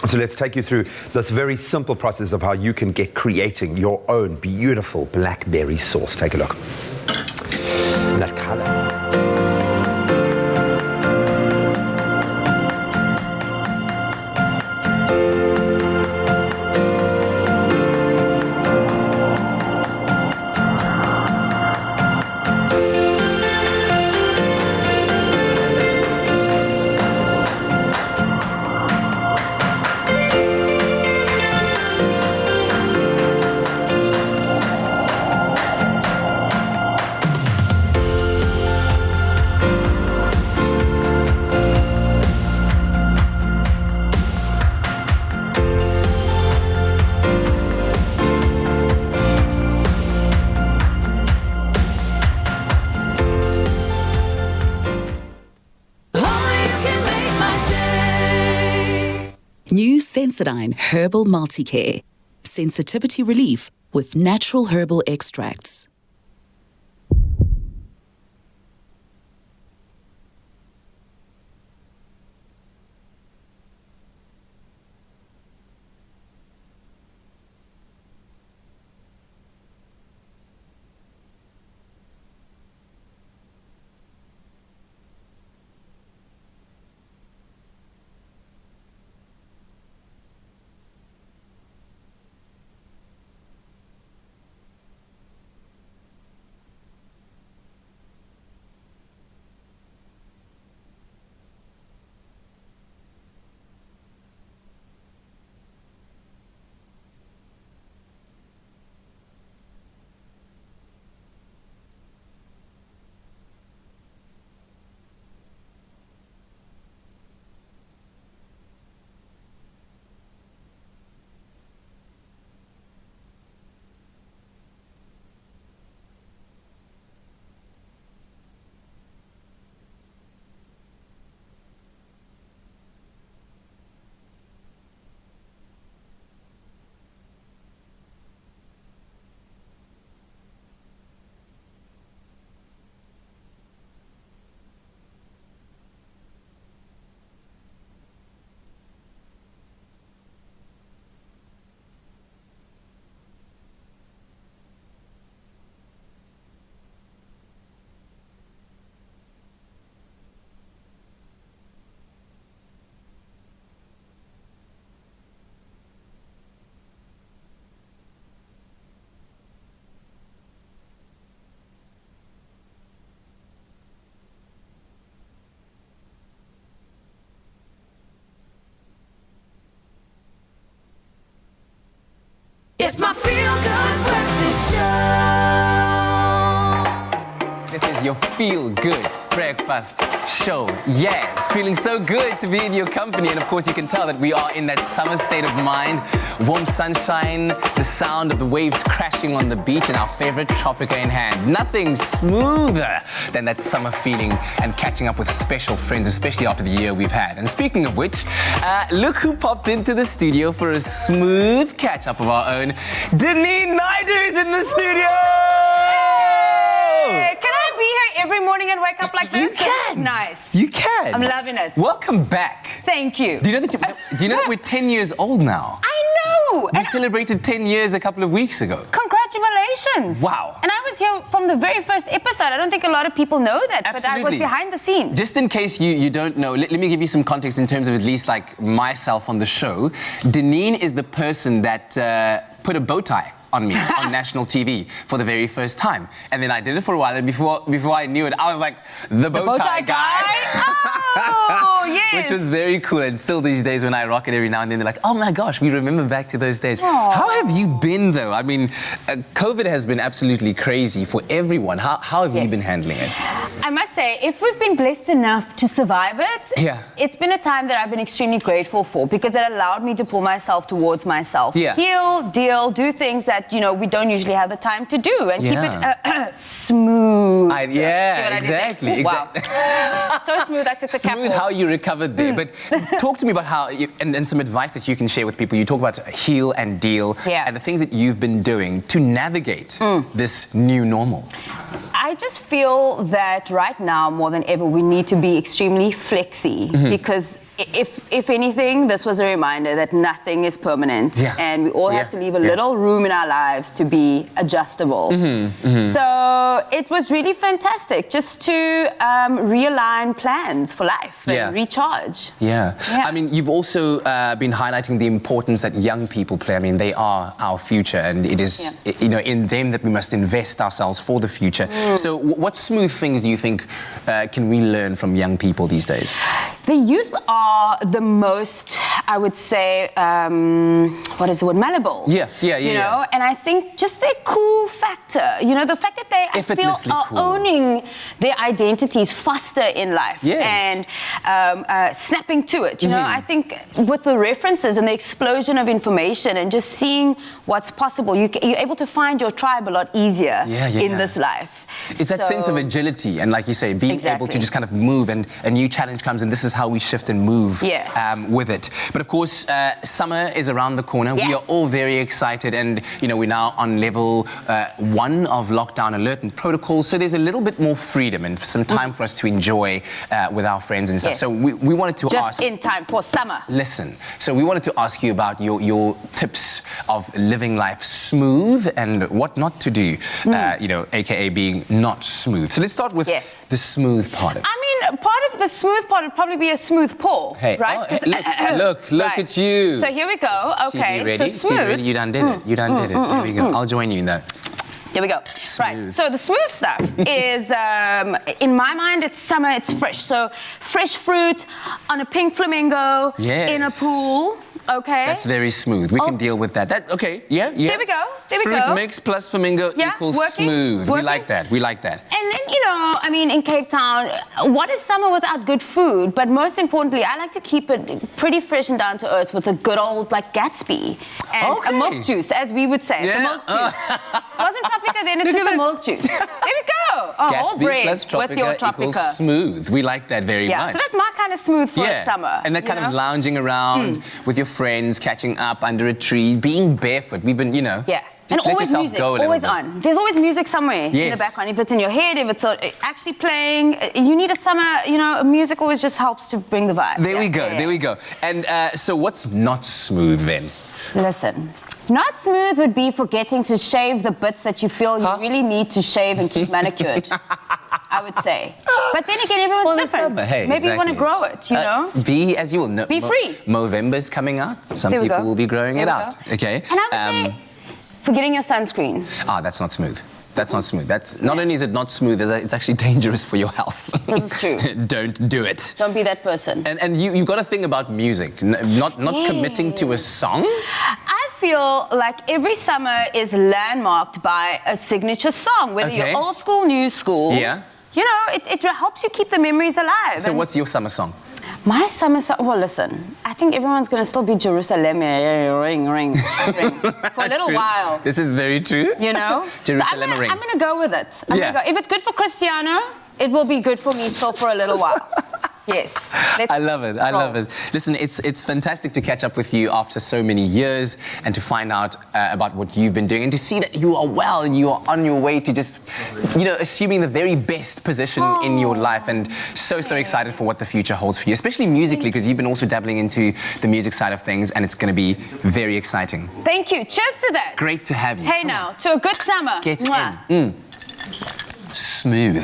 So let's take you through this very simple process of how you can get creating your own beautiful blackberry sauce. Take a look. That color. New Sensodyne Herbal Multicare. Sensitivity relief with natural herbal extracts. It's my Feel Good Breakfast Show. This is your Feel Good Breakfast Show. Yes, feeling so good to be in your company. And of course, you can tell that we are in that summer state of mind. Warm sunshine, the sound of the waves crashing on the beach, and our favorite Tropica in hand. Nothing smoother than that summer feeling and catching up with special friends, especially after the year we've had. And speaking of which, look who popped into the studio for a smooth catch-up of our own. Deneen Naidu is in the studio! Hey, can I be here every morning and wake up like this? You can. Nice. You can. I'm loving it. Welcome back. Thank you. Do you know that we're 10 years old now? I know. We celebrated 10 years a couple of weeks ago. Congratulations. Wow. And I was here from the very first episode. I don't think a lot of people know that, Absolutely. but I was behind the scenes. Just in case you don't know, let me give you some context in terms of at least like myself on the show. Deneen is the person that put a bow tie on me on national TV for the very first time. And then I did it for a while, and before I knew it, I was like, the bow tie guy. Oh, yes. Which was very cool. And still these days when I rock it every now and then, they're like, oh my gosh, we remember back to those days. Aww. How have you been though? I mean, COVID has been absolutely crazy for everyone. How have you been handling it? I must say, if we've been blessed enough to survive it, it's been a time that I've been extremely grateful for, because it allowed me to pull myself towards myself. Yeah. Heal, deal, do things that, you know, we don't usually have the time to do, and keep it smooth. Exactly. Wow. So smooth, I took the cap Smooth off. how you recovered there. But talk to me about how, and some advice that you can share with people. You talk about heal and deal, and the things that you've been doing to navigate this new normal. I just feel that right now, more than ever, we need to be extremely flexy, because if anything, this was a reminder that nothing is permanent, and we all have to leave a little room in our lives to be adjustable. So it was really fantastic just to realign plans for life and recharge. I mean, you've also been highlighting the importance that young people play. I mean, they are our future, and it is you know, in them that we must invest ourselves for the future. So what smooth things do you think can we learn from young people these days? The youth are the most, I would say, what is the word, malleable. You know, and I think just their cool factor, you know, the fact that they, I feel, are owning their identities faster in life and snapping to it. You know, I think with the references and the explosion of information and just seeing what's possible, you're able to find your tribe a lot easier in this life. It's that sense of agility, and like you say, being able to just kind of move, and a new challenge comes, and this is how we shift and move with it. But of course, summer is around the corner. We are all very excited, and you know, we're now on level 1 of lockdown alert and protocols, so there's a little bit more freedom and some time for us to enjoy with our friends and stuff. So we wanted to ask... Just in time for summer. Listen, so we wanted to ask you about your tips of living life smooth and what not to do, you know, aka being not smooth. So let's start with the smooth part of it. I mean, part of the smooth part would probably be a smooth pour, right? Look at you. So here we go. Okay, TV ready? so smooth. TV ready? You done did it. You done did it. Here we go. I'll join you in that. There we go. Right. So the smooth stuff is, in my mind, it's summer. It's fresh. So fresh fruit on a pink flamingo in a pool. Okay. That's very smooth. We can deal with that. Okay. Yeah. There we go. Fruit mix plus flamingo equals smooth. We like that. We like that. And then, you know, I mean, in Cape Town, what is summer without good food? But most importantly, I like to keep it pretty fresh and down to earth with a good old, like, Gatsby. And a milk juice, as we would say. The milk juice. Wasn't Tropica then, it's just a milk juice. There we go. A whole Gatsby bread plus Tropica with your Tropica. Equals smooth. We like that very much. So that's my kind of smooth for summer. And that kind of lounging around with your friends, catching up under a tree, being barefoot. We've been, you know... And Just let always yourself music, go a little always bit. on. There's always music somewhere in the background. If it's in your head, if it's actually playing, you need a summer, you know, music always just helps to bring the vibe. There we go, there we go. And so what's not smooth then? Listen, not smooth would be forgetting to shave the bits that you feel you really need to shave and keep manicured. I would say. But then again, everyone's different. Hey, Maybe you want to grow it, you know? Be as you will. No, be free. Movember's coming out. Some people will be growing it out. Okay. And I would say, forgetting your sunscreen. That's not smooth. That's not smooth. That's not only is it not smooth, it's actually dangerous for your health. This is true. Don't do it. Don't be that person. And you've got to think about music, not committing to a song. I feel like every summer is landmarked by a signature song, whether you're old school, new school. Yeah. You know, it helps you keep the memories alive. So what's your summer song? My summer song, well, listen, I think everyone's going to still be Jerusalem, ring, ring, ring, for a little True. while. This is very true. You know? Jerusalem so ring. I'm going to go with it. If it's good for Cristiano, it will be good for me still for a little while. Yes. I love it. I love it. Listen, it's fantastic to catch up with you after so many years and to find out about what you've been doing and to see that you are well and you are on your way to just, you know, assuming the very best position in your life, and so excited for what the future holds for you, especially musically, because you've been also dabbling into the music side of things, and it's going to be very exciting. Thank you. Cheers to that. Great to have you. Hey, now, to a good summer. Get in. Smooth.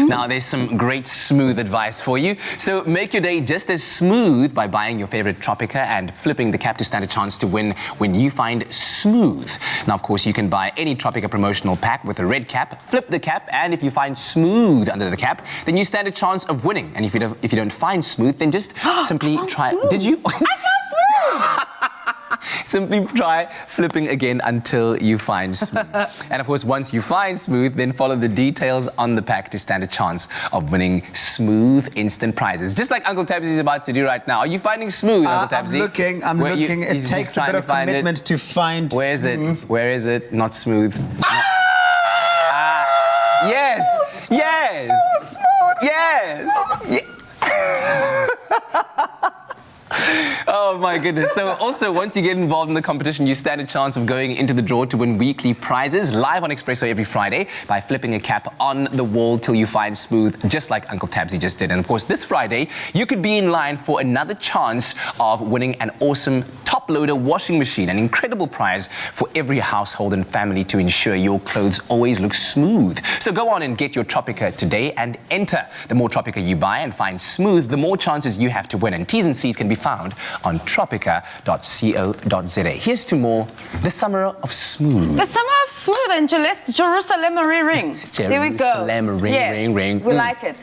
Now, there's some great smooth advice for you. So make your day just as smooth by buying your favorite Tropica and flipping the cap to stand a chance to win when you find smooth. Now, of course, you can buy any Tropica promotional pack with a red cap, flip the cap, and if you find smooth under the cap, then you stand a chance of winning. And if you don't find smooth, then just simply try. Smooth. Did you? I found smooth. Simply try flipping again until you find smooth. And of course, once you find smooth, then follow the details on the pack to stand a chance of winning smooth instant prizes. Just like Uncle Tabsy is about to do right now. Are you finding smooth, Uncle Tabsy? I'm looking. It takes a bit of commitment to find Where is smooth. it? Where is it? Not smooth. Yes! Yes! Smooth! Yes! Oh my goodness. So also, once you get involved in the competition, you stand a chance of going into the draw to win weekly prizes live on Expresso every Friday by flipping a cap on the wall till you find smooth, just like Uncle Tabsy just did. And of course, this Friday, you could be in line for another chance of winning an awesome top loader washing machine, an incredible prize for every household and family to ensure your clothes always look smooth. So go on and get your Tropica today and enter. The more Tropica you buy and find smooth, the more chances you have to win. And T's and C's can be found on tropica.co.za. Here's to more the summer of smooth. The summer of smooth and Jerusalem ring. There we go. Jerusalem ring, ring. We like it.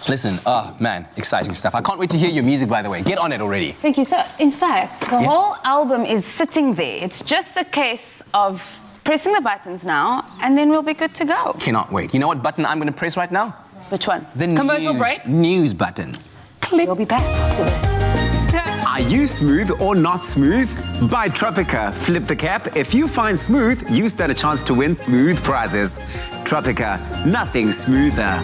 Listen, oh man, exciting stuff. I can't wait to hear your music, by the way. Get on it already. Thank you. So, in fact, the whole album is sitting there. It's just a case of pressing the buttons now, and then we'll be good to go. Cannot wait. You know what button I'm going to press right now? Which one? The commercial break? News button. Click. We'll be back after this. Are you smooth or not smooth? Buy Tropica. Flip the cap. If you find smooth, you stand a chance to win smooth prizes. Tropica, nothing smoother.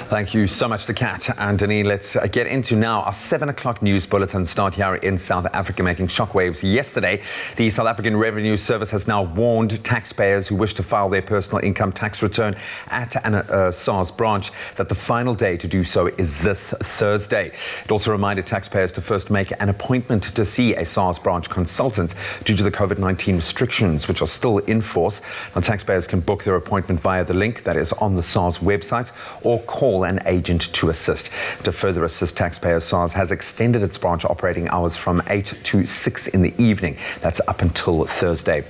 Thank you so much to Kat and Deneen. Let's get into now our 7 o'clock news bulletin. Start here in South Africa, making shockwaves yesterday. The South African Revenue Service has now warned taxpayers who wish to file their personal income tax return at a SARS branch that the final day to do so is this Thursday. It also reminded taxpayers to first make an appointment to see a SARS branch consultant due to the COVID-19 restrictions, which are still in force. Now, taxpayers can book their appointment via the link that is on the SARS website or call an agent to assist. To further assist taxpayers, SARS has extended its branch operating hours from 8 to 6 in the evening. That's up until Thursday.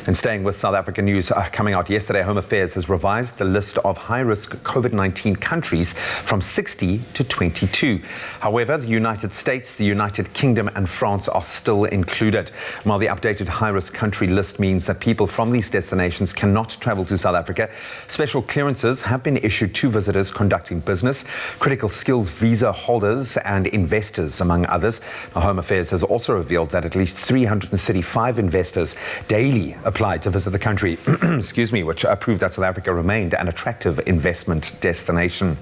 And staying with South African news, coming out yesterday, Home Affairs has revised the list of high-risk COVID-19 countries from 60 to 22. However, the United States, the United Kingdom and France are still included. While the updated high-risk country list means that people from these destinations cannot travel to South Africa, special clearances have been issued to visitors conducting business, critical skills visa holders and investors, among others. Now, Home Affairs has also revealed that at least 335 investors daily applied to visit the country, which proved that South Africa remained an attractive investment destination.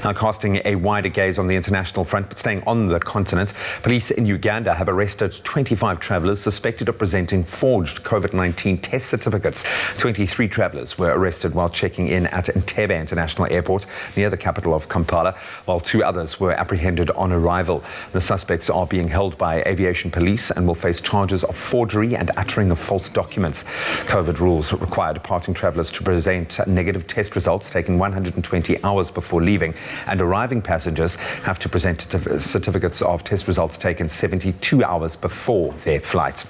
Now, casting a wider gaze on the international front, but staying on the continent, police in Uganda have arrested 25 travellers suspected of presenting forged COVID-19 test certificates. 23 travellers were arrested while checking in at Entebbe International Airport near the capital of Kampala, while 2 others were apprehended on arrival. The suspects are being held by aviation police and will face charges of forgery and uttering of false documents. COVID rules require departing travellers to present negative test results taken 120 hours before leaving, and arriving passengers have to present certificates of test results taken 72 hours before their flight.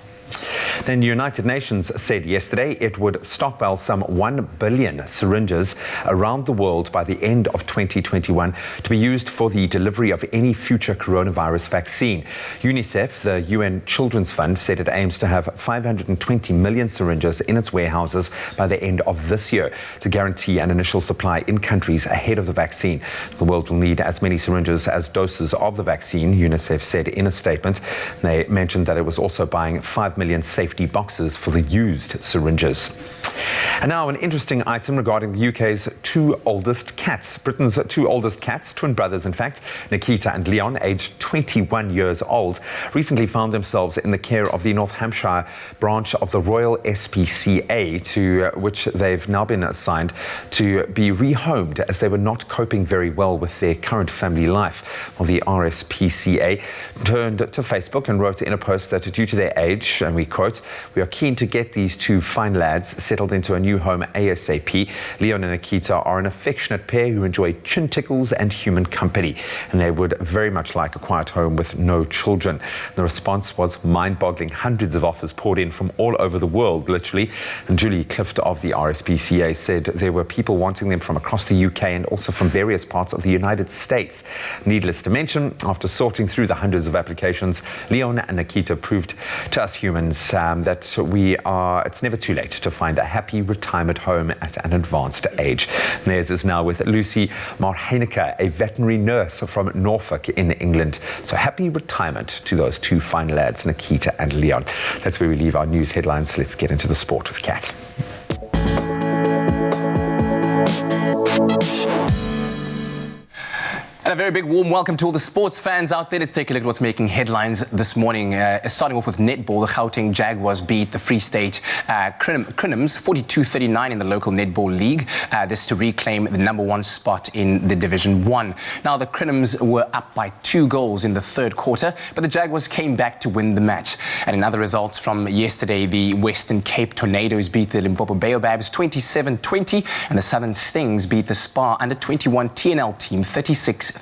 Then the United Nations said yesterday it would stockpile some 1 billion syringes around the world by the end of 2021 to be used for the delivery of any future coronavirus vaccine. UNICEF, the UN Children's Fund, said it aims to have 520 million syringes in its warehouses by the end of this year to guarantee an initial supply in countries ahead of the vaccine. The world will need as many syringes as doses of the vaccine, UNICEF said in a statement. They mentioned that it was also buying 5 million safety boxes for the used syringes. And now an interesting item regarding the UK's two oldest cats. Britain's two oldest cats, twin brothers in fact, Nikita and Leon, aged 21 years old, recently found themselves in the care of the North Hampshire branch of the Royal SPCA, to which they've now been assigned to be rehomed as they were not coping very well with their current family life. Well, the RSPCA turned to Facebook and wrote in a post that due to their age, and we quote, "We are keen to get these two fine lads settled into a new home ASAP. Leon and Nikita are an affectionate pair who enjoy chin tickles and human company, and they would very much like a quiet home with no children." The response was mind-boggling. Hundreds of offers poured in from all over the world, literally. And Julie Clift of the RSPCA said there were people wanting them from across the UK and also from various parts of the United States. Needless to mention, after sorting through the hundreds of applications, Leon and Nikita proved to us humans that it's never too late to find a happy retirement home at an advanced age. Theirs is now with Lucy Marheineke, a veterinary nurse from Norfolk in England. So happy retirement to those two fine lads, Nikita and Leon. That's where we leave our news headlines. Let's get into the sport with Kat. And a very big warm welcome to all the sports fans out there. Let's take a look at what's making headlines this morning. Starting off with netball, the Gauteng Jaguars beat the Free State Crinums 42-39 in the local netball league. This to reclaim the #1 spot in the Division 1. Now, the Crinums were up by 2 goals in the third quarter, but the Jaguars came back to win the match. And in other results from yesterday, the Western Cape Tornadoes beat the Limpopo Baobabs 27-20, and the Southern Stings beat the SPAR Under-21 TNL team 36-35.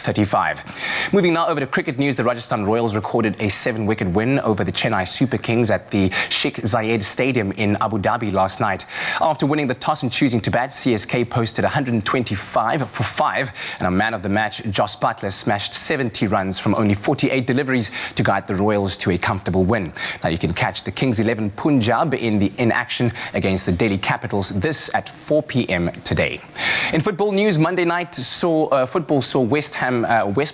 Moving now over to cricket news, the Rajasthan Royals recorded a 7-wicket win over the Chennai Super Kings at the Sheikh Zayed Stadium in Abu Dhabi last night. After winning the toss and choosing to bat, CSK posted 125 for 5, and a man of the match, Jos Buttler, smashed 70 runs from only 48 deliveries to guide the Royals to a comfortable win. Now you can catch the Kings 11 Punjab in action against the Delhi Capitals, this at 4 p.m. today. In football news, Monday night football saw West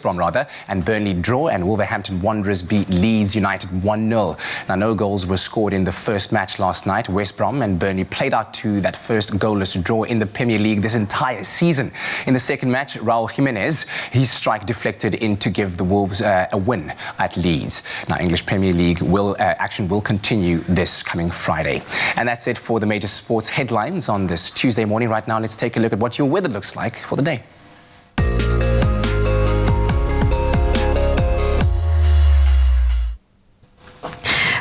Brom and Burnley draw, and Wolverhampton Wanderers beat Leeds United 1-0. Now, no goals were scored in the first match last night. West Brom and Burnley played out to that first goalless draw in the Premier League this entire season. In the second match, Raul Jimenez, his strike deflected in to give the Wolves a win at Leeds. Now, English Premier League action will continue this coming Friday. And that's it for the major sports headlines on this Tuesday morning. Right now, let's take a look at what your weather looks like for the day.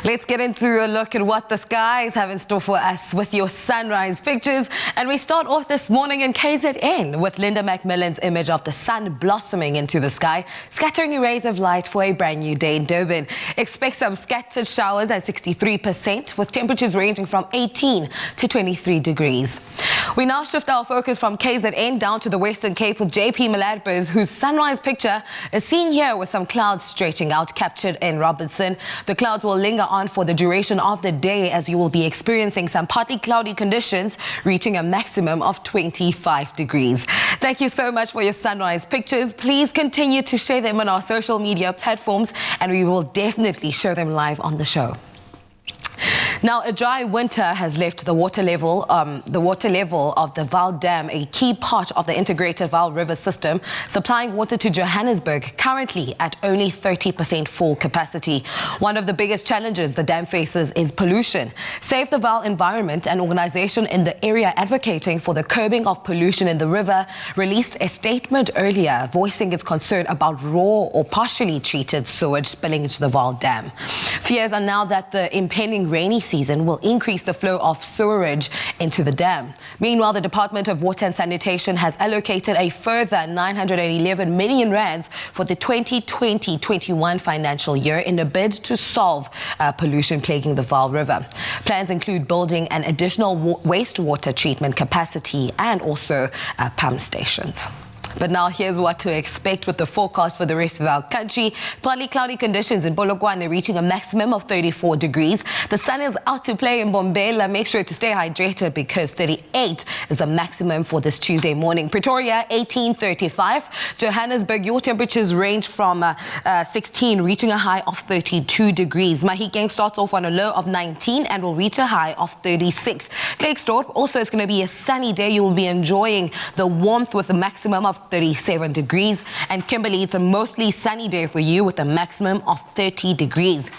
Let's get into a look at what the skies have in store for us with your sunrise pictures. And we start off this morning in KZN with Linda Macmillan's image of the sun blossoming into the sky, scattering rays of light for a brand new day in Durban. Expect some scattered showers at 63%, with temperatures ranging from 18 to 23 degrees. We now shift our focus from KZN down to the Western Cape with JP Maladbers, whose sunrise picture is seen here with some clouds stretching out, captured in Robertson. The clouds will linger on for the duration of the day, as you will be experiencing some partly cloudy conditions, reaching a maximum of 25 degrees. Thank you so much for your sunrise pictures. Please continue to share them on our social media platforms, and we will definitely show them live on the show. Now, a dry winter has left the water level of the Vaal Dam, a key part of the integrated Vaal River system, supplying water to Johannesburg, currently at only 30% full capacity. One of the biggest challenges the dam faces is pollution. Save the Vaal Environment, an organization in the area advocating for the curbing of pollution in the river, released a statement earlier voicing its concern about raw or partially treated sewage spilling into the Vaal Dam. Fears are now that the impending rainy season will increase the flow of sewerage into the dam. Meanwhile, the Department of Water and Sanitation has allocated a further 911 million rands for the 2020-21 financial year in a bid to solve pollution plaguing the Vaal River. Plans include building an additional wastewater treatment capacity and also pump stations. But now here's what to expect with the forecast for the rest of our country. Partly cloudy conditions in Polokwane reaching a maximum of 34 degrees. The sun is out to play in Bombela. Make sure to stay hydrated because 38 is the maximum for this Tuesday morning. Pretoria, 18-35. Johannesburg, your temperatures range from 16, reaching a high of 32 degrees. Mahikeng starts off on a low of 19 and will reach a high of 36. Klerksdorp, also it's going to be a sunny day. You will be enjoying the warmth with a maximum of 37 degrees. And Kimberley, it's a mostly sunny day for you with a maximum of 30 degrees.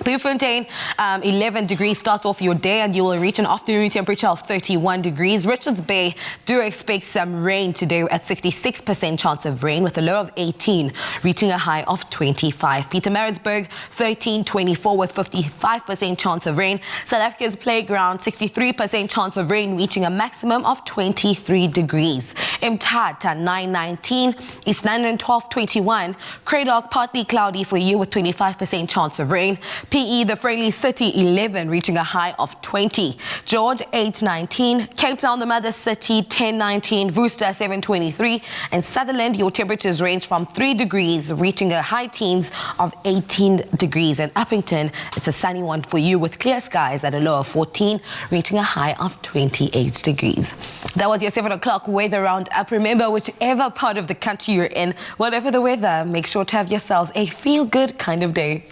Bloemfontein, 11 degrees starts off your day and you will reach an afternoon temperature of 31 degrees. Richards Bay, do expect some rain today at 66% chance of rain with a low of 18, reaching a high of 25. Pietermaritzburg, 13-24 with 55% chance of rain. South Africa's Playground, 63% chance of rain, reaching a maximum of 23 degrees. Mthatha, 9-19, East London, 12-21. Cradock, partly cloudy for you with 25% chance of rain. PE, the Friendly City, 11, reaching a high of 20. George, 8-19. Cape Town, the Mother City, 10-19. Worcester, 7-23. And Sutherland, your temperatures range from 3 degrees, reaching a high teens of 18 degrees. And Uppington, it's a sunny one for you with clear skies at a low of 14, reaching a high of 28 degrees. That was your 7 o'clock weather roundup. Remember, whichever part of the country you're in, whatever the weather, make sure to have yourselves a feel-good kind of day.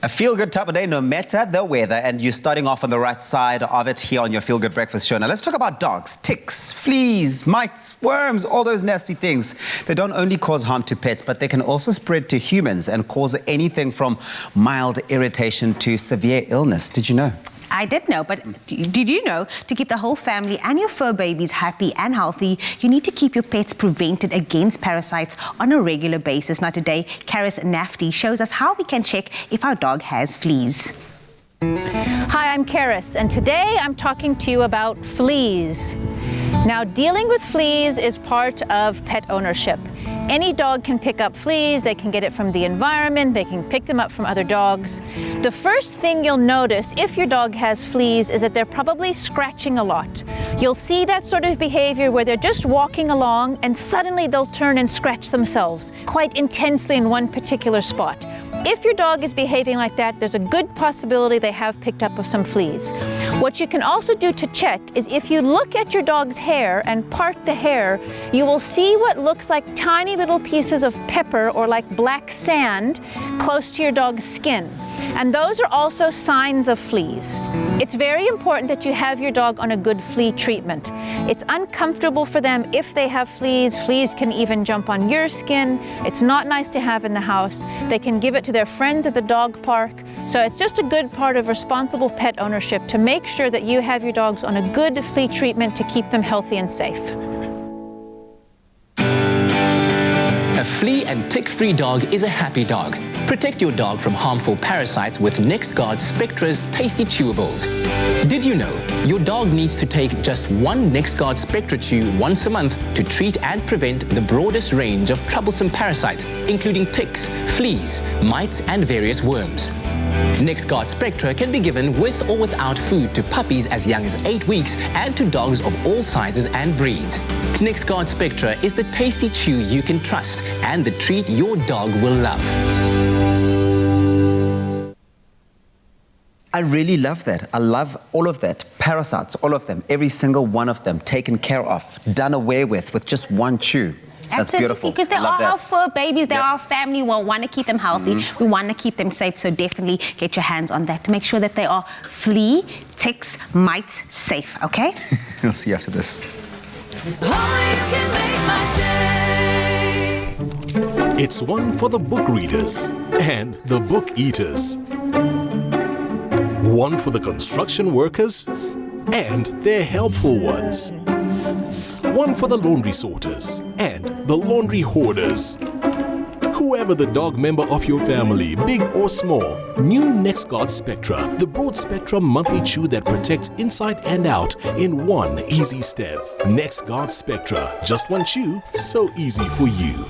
A feel-good type of day, no matter the weather, and you're starting off on the right side of it here on your Feel Good Breakfast Show. Now, let's talk about dogs, ticks, fleas, mites, worms, all those nasty things. They don't only cause harm to pets, but they can also spread to humans and cause anything from mild irritation to severe illness. Did you know? I did know, but did you know to keep the whole family and your fur babies happy and healthy, you need to keep your pets prevented against parasites on a regular basis. Now today, Karis Nafty shows us how we can check if our dog has fleas. Hi, I'm Karis, and today I'm talking to you about fleas. Now, dealing with fleas is part of pet ownership. Any dog can pick up fleas, they can get it from the environment, they can pick them up from other dogs. The first thing you'll notice if your dog has fleas is that they're probably scratching a lot. You'll see that sort of behavior where they're just walking along and suddenly they'll turn and scratch themselves quite intensely in one particular spot. If your dog is behaving like that, there's a good possibility they have picked up some fleas. What you can also do to check is if you look at your dog's hair and part the hair, you will see what looks like tiny little pieces of pepper or like black sand close to your dog's skin. And those are also signs of fleas. It's very important that you have your dog on a good flea treatment. It's uncomfortable for them if they have fleas. Fleas can even jump on your skin. It's not nice to have in the house. They can give it to their friends at the dog park. So it's just a good part of responsible pet ownership to make sure that you have your dogs on a good flea treatment to keep them healthy and safe. A flea and tick-free dog is a happy dog. Protect your dog from harmful parasites with NextGuard Spectra's tasty chewables. Did you know your dog needs to take just one NextGuard Spectra chew once a month to treat and prevent the broadest range of troublesome parasites, including ticks, fleas, mites, and various worms. NextGuard Spectra can be given with or without food to puppies as young as 8 weeks and to dogs of all sizes and breeds. NextGuard Spectra is the tasty chew you can trust and the treat your dog will love. I really love that. I love all of that. Parasites, all of them, every single one of them taken care of, done away with just one chew. That's beautiful. Because they are our fur babies, they're our family. We want to keep them healthy. We want to keep them safe. So definitely get your hands on that to make sure that they are flea, ticks, mites safe, okay? We'll see you after this. It's one for the book readers and the book eaters. One for the construction workers and their helpful ones. One for the laundry sorters and the laundry hoarders. Whoever whoever the dog member of your family, big or small. New NexGuard Spectra, the broad spectrum monthly chew that protects inside and out in one easy step. NexGuard Spectra, just one chew, so easy for you.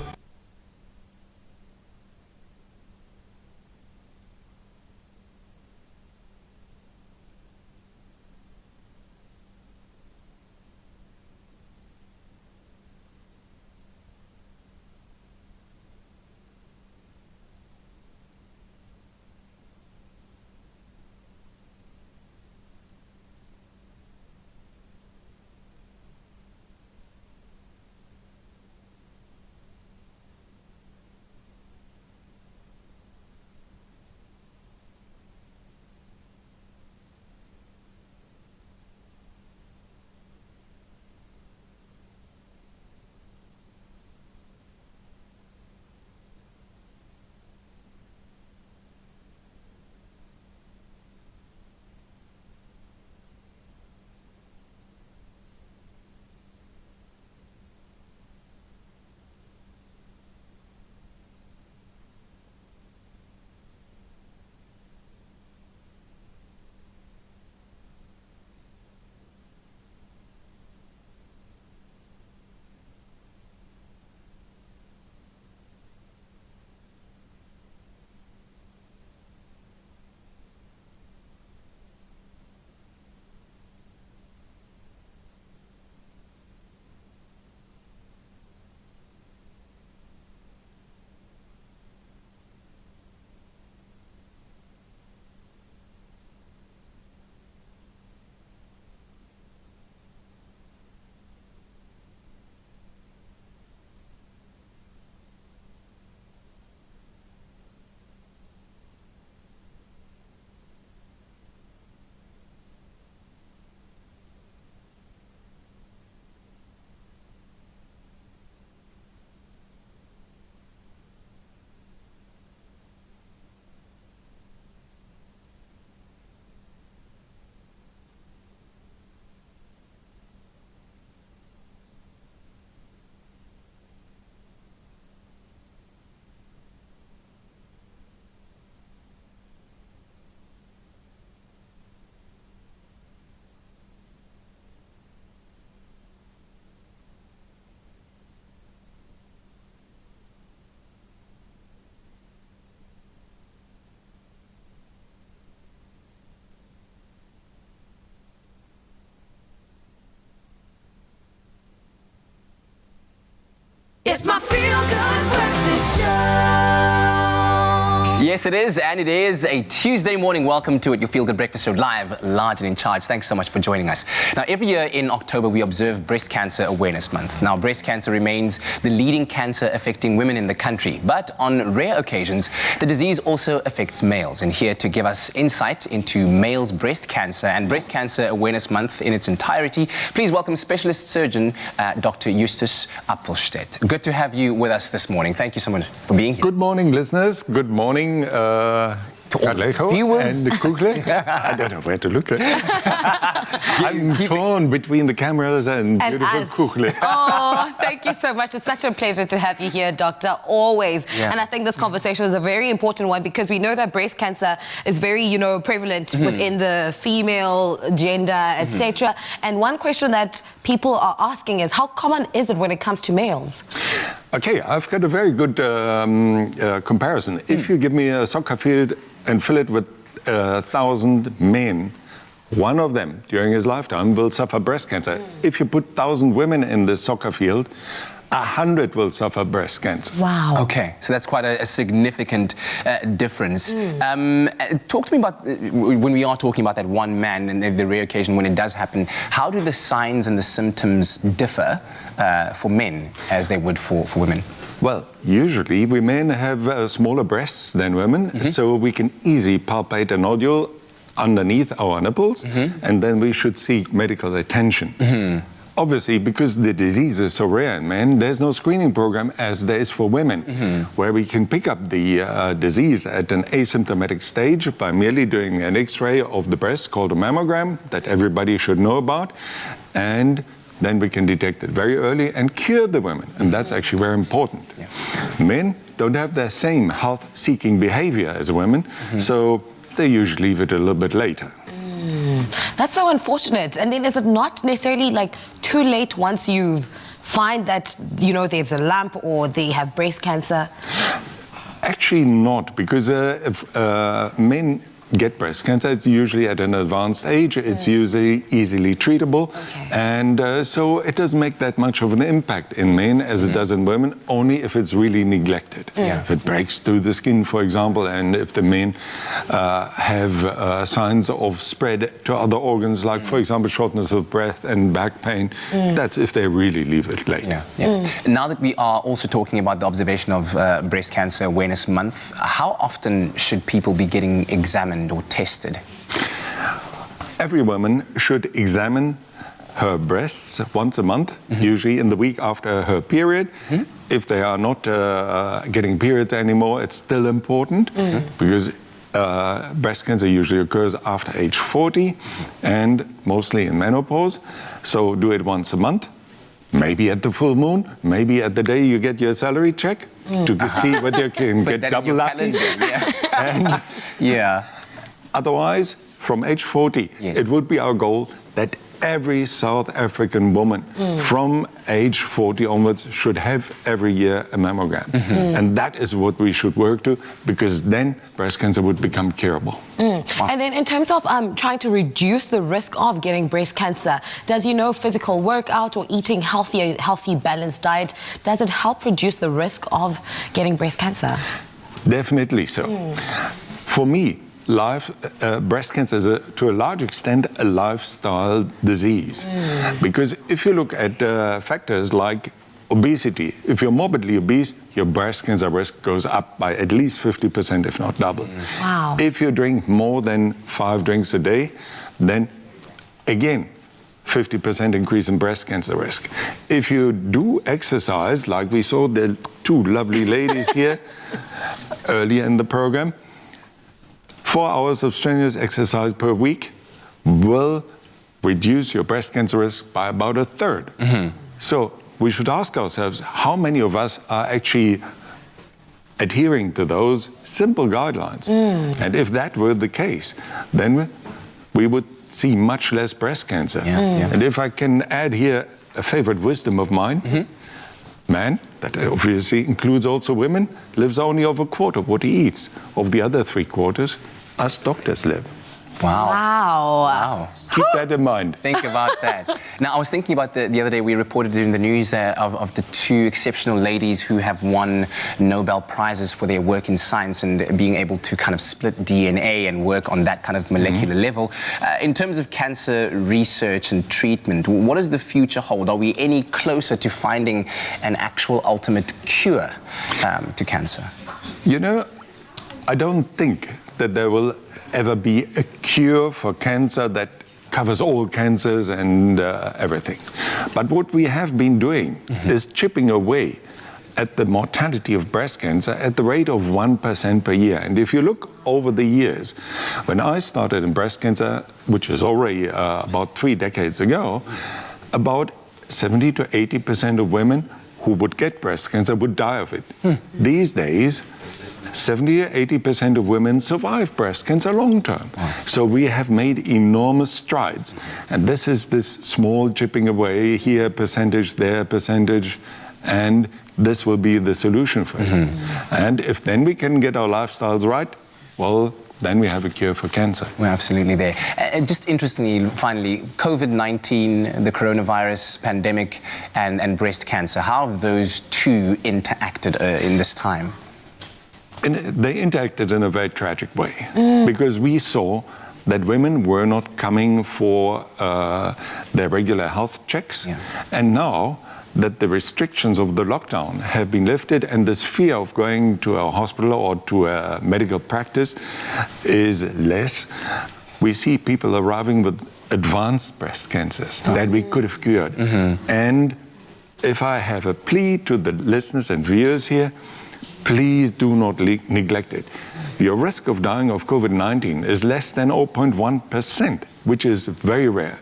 It's my feel-good breakfast show. Yes, it is, and it is a Tuesday morning. Welcome to it, your Feel Good Breakfast Show, live, large and in charge. Thanks so much for joining us. Now, every year in October, we observe Breast Cancer Awareness Month. Now, breast cancer remains the leading cancer affecting women in the country, but on rare occasions, the disease also affects males. And here to give us insight into males' breast cancer and Breast Cancer Awareness Month in its entirety, please welcome specialist surgeon Dr. Justus Apfelstedt. Good to have you with us this morning. Thank you so much for being here. Good morning, listeners. Good morning, Kaleko viewers. and the Kugler. I don't know where to look. I'm torn between the cameras and beautiful Kugler. Oh, thank you so much. It's such a pleasure to have you here, Doctor, always. Yeah. And I think this conversation is a very important one because we know that breast cancer is very, prevalent within the female gender, etc. And one question that people are asking is, how common is it when it comes to males? Okay, I've got a very good comparison. If you give me a soccer field and fill it with 1,000 men, one of them during his lifetime will suffer breast cancer. If you put 1,000 women in the soccer field, 100 will suffer breast cancer. Wow. Okay, so that's quite a significant difference. Talk to me about, when we are talking about that one man and the rare occasion when it does happen, how do the signs and the symptoms differ for men as they would for women? Well, usually we men have smaller breasts than women, so we can easily palpate a nodule underneath our nipples, and then we should seek medical attention. Obviously, because the disease is so rare in men, there's no screening program as there is for women, where we can pick up the disease at an asymptomatic stage by merely doing an X-ray of the breast called a mammogram that everybody should know about, and then we can detect it very early and cure the women, and that's actually very important. Men don't have the same health-seeking behavior as women, so they usually leave it a little bit later. That's so unfortunate. And then is it not necessarily like too late once you find that, you know, there's a lump or they have breast cancer? Actually not, because if men get breast cancer, it's usually at an advanced age, it's usually easily treatable, and so it doesn't make that much of an impact in men as it does in women, only if it's really neglected. If it breaks through the skin, for example, and if the men have signs of spread to other organs, like, for example, shortness of breath and back pain, that's if they really leave it late. Now that we are also talking about the observation of Breast Cancer Awareness Month, how often should people be getting examined or tested? Every woman should examine her breasts once a month, usually in the week after her period. If they are not getting periods anymore, it's still important because breast cancer usually occurs after age 40 and mostly in menopause. So do it once a month, maybe at the full moon, maybe at the day you get your salary check to see whether you can get double lucky. Otherwise, from age 40, it would be our goal that every South African woman from age 40 onwards should have every year a mammogram. And that is what we should work to, because then breast cancer would become curable. And then in terms of trying to reduce the risk of getting breast cancer, does, you know, physical workout or eating healthy, balanced diet, does it help reduce the risk of getting breast cancer? Definitely so. For me, breast cancer is, to a large extent, a lifestyle disease. Because if you look at factors like obesity, if you're morbidly obese, your breast cancer risk goes up by at least 50%, if not double. Wow. If you drink more than 5 drinks a day, then again, 50% increase in breast cancer risk. If you do exercise, like we saw the 2 lovely ladies here earlier in the program, 4 hours of strenuous exercise per week will reduce your breast cancer risk by about 1/3. So we should ask ourselves, how many of us are actually adhering to those simple guidelines? And if that were the case, then we would see much less breast cancer. And if I can add here a favorite wisdom of mine, man, that obviously includes also women, lives only of 1/4 of what he eats. Of the other 3/4, us doctors live. Wow. Keep that in mind. Think about that. Now, I was thinking about the other day, we reported in the news of the 2 exceptional ladies who have won Nobel Prizes for their work in science and being able to kind of split DNA and work on that kind of molecular level. In terms of cancer research and treatment, what does the future hold? Are we any closer to finding an actual ultimate cure to cancer? You know, I don't think that there will ever be a cure for cancer that covers all cancers and everything. But what we have been doing is chipping away at the mortality of breast cancer at the rate of 1% per year. And if you look over the years, when I started in breast cancer, which is already about 3 decades ago, about 70 to 80% of women who would get breast cancer would die of it. These days, 70 or 80% of women survive breast cancer long term. So we have made enormous strides. And this is this small chipping away, here percentage, there percentage, and this will be the solution for it. And if then we can get our lifestyles right, well, then we have a cure for cancer. We're absolutely there. Just interestingly, finally, COVID-19, the coronavirus pandemic, and breast cancer, how have those 2 interacted in this time? And they interacted in a very tragic way, because we saw that women were not coming for their regular health checks. And now that the restrictions of the lockdown have been lifted and this fear of going to a hospital or to a medical practice is less, we see people arriving with advanced breast cancers that we could have cured. And if I have a plea to the listeners and viewers here, please do not neglect it. Your risk of dying of COVID-19 is less than 0.1%, which is very rare.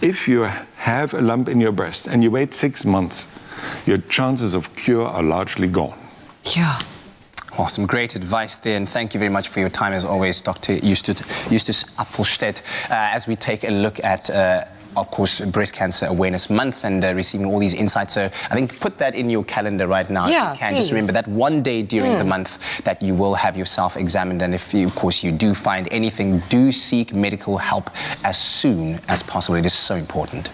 If you have a lump in your breast and you wait 6 months, your chances of cure are largely gone. Awesome, great advice there, and thank you very much for your time as always, Dr. Justus Apfelstedt, as we take a look at of course, Breast Cancer Awareness Month and receiving all these insights. So I think put that in your calendar right now. Yeah, if you can. please. Just remember that one day during the month that you will have yourself examined, and if you, of course, you do find anything, do seek medical help as soon as possible. It is so important.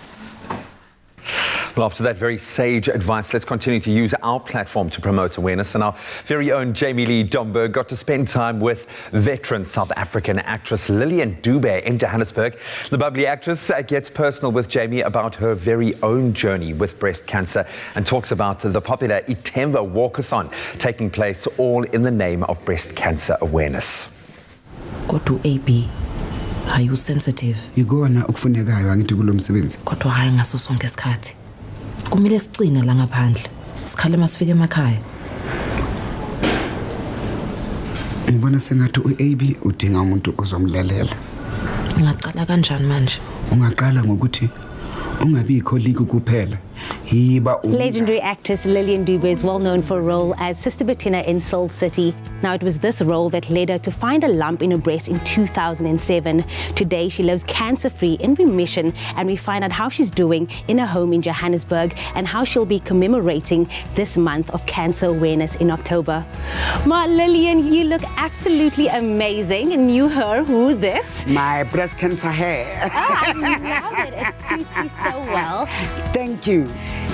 Well, after that very sage advice, let's continue to use our platform to promote awareness. And our very own Jamie Lee Domberg got to spend time with veteran South African actress Lillian Dube in Johannesburg. The bubbly actress gets personal with Jamie about her very own journey with breast cancer and talks about the popular Itemba Walkathon taking place all in the name of breast cancer awareness. Go to AB. Are you sensitive? Igona ukufunekayo angithi kulo msebenzi. Kodwa hayi ngaso sonke isikhathi. Kumele sicine la ngaphandle. Sikhale masifike emakhaya. Ngibona sengathi uAB udinga umuntu ozomlelela. Ngaqala kanjani manje? Ungaqala ngokuthi ungabikho liku kuphela. Legendary actress Lillian Dube is well known for a role as Sister Bettina in Soul City. Now, it was this role that led her to find a lump in her breast in 2007. Today, she lives cancer-free in remission, and we find out how she's doing in her home in Johannesburg and how she'll be commemorating this month of cancer awareness in October. Ma, Lillian, you look absolutely amazing. Knew her, who this? My breast cancer hair. Oh, I love it. It suits you so well. Thank you.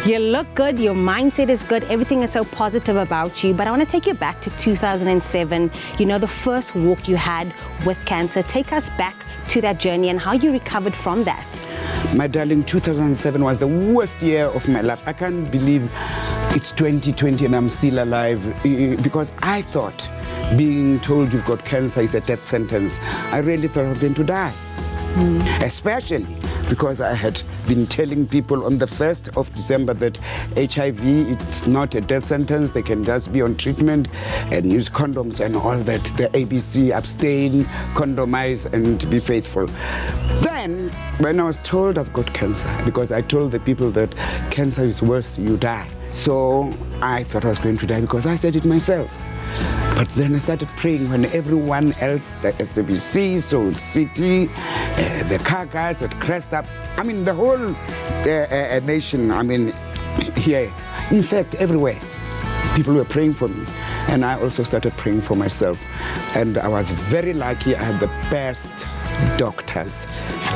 You look good, your mindset is good, everything is so positive about you. But I want to take you back to 2007. You know, the first walk you had with cancer. Take us back to that journey and how you recovered from that. My darling, 2007 was the worst year of my life. I can't believe it's 2020 and I'm still alive, because I thought being told you've got cancer is a death sentence. I really thought I was going to die. Especially because I had been telling people on the 1st of December that HIV, it's not a death sentence, they can just be on treatment and use condoms and all that. The ABC, abstain, condomize, and be faithful. Then, when I was told I've got cancer, because I told the people that cancer is worse, you die. So I thought I was going to die because I said it myself. But then I started praying when everyone else, the SABC, Soul City, the car guys at Cresta, I mean, the whole nation, I mean, here, in fact, everywhere, people were praying for me. And I also started praying for myself. And I was very lucky. I had the best doctors.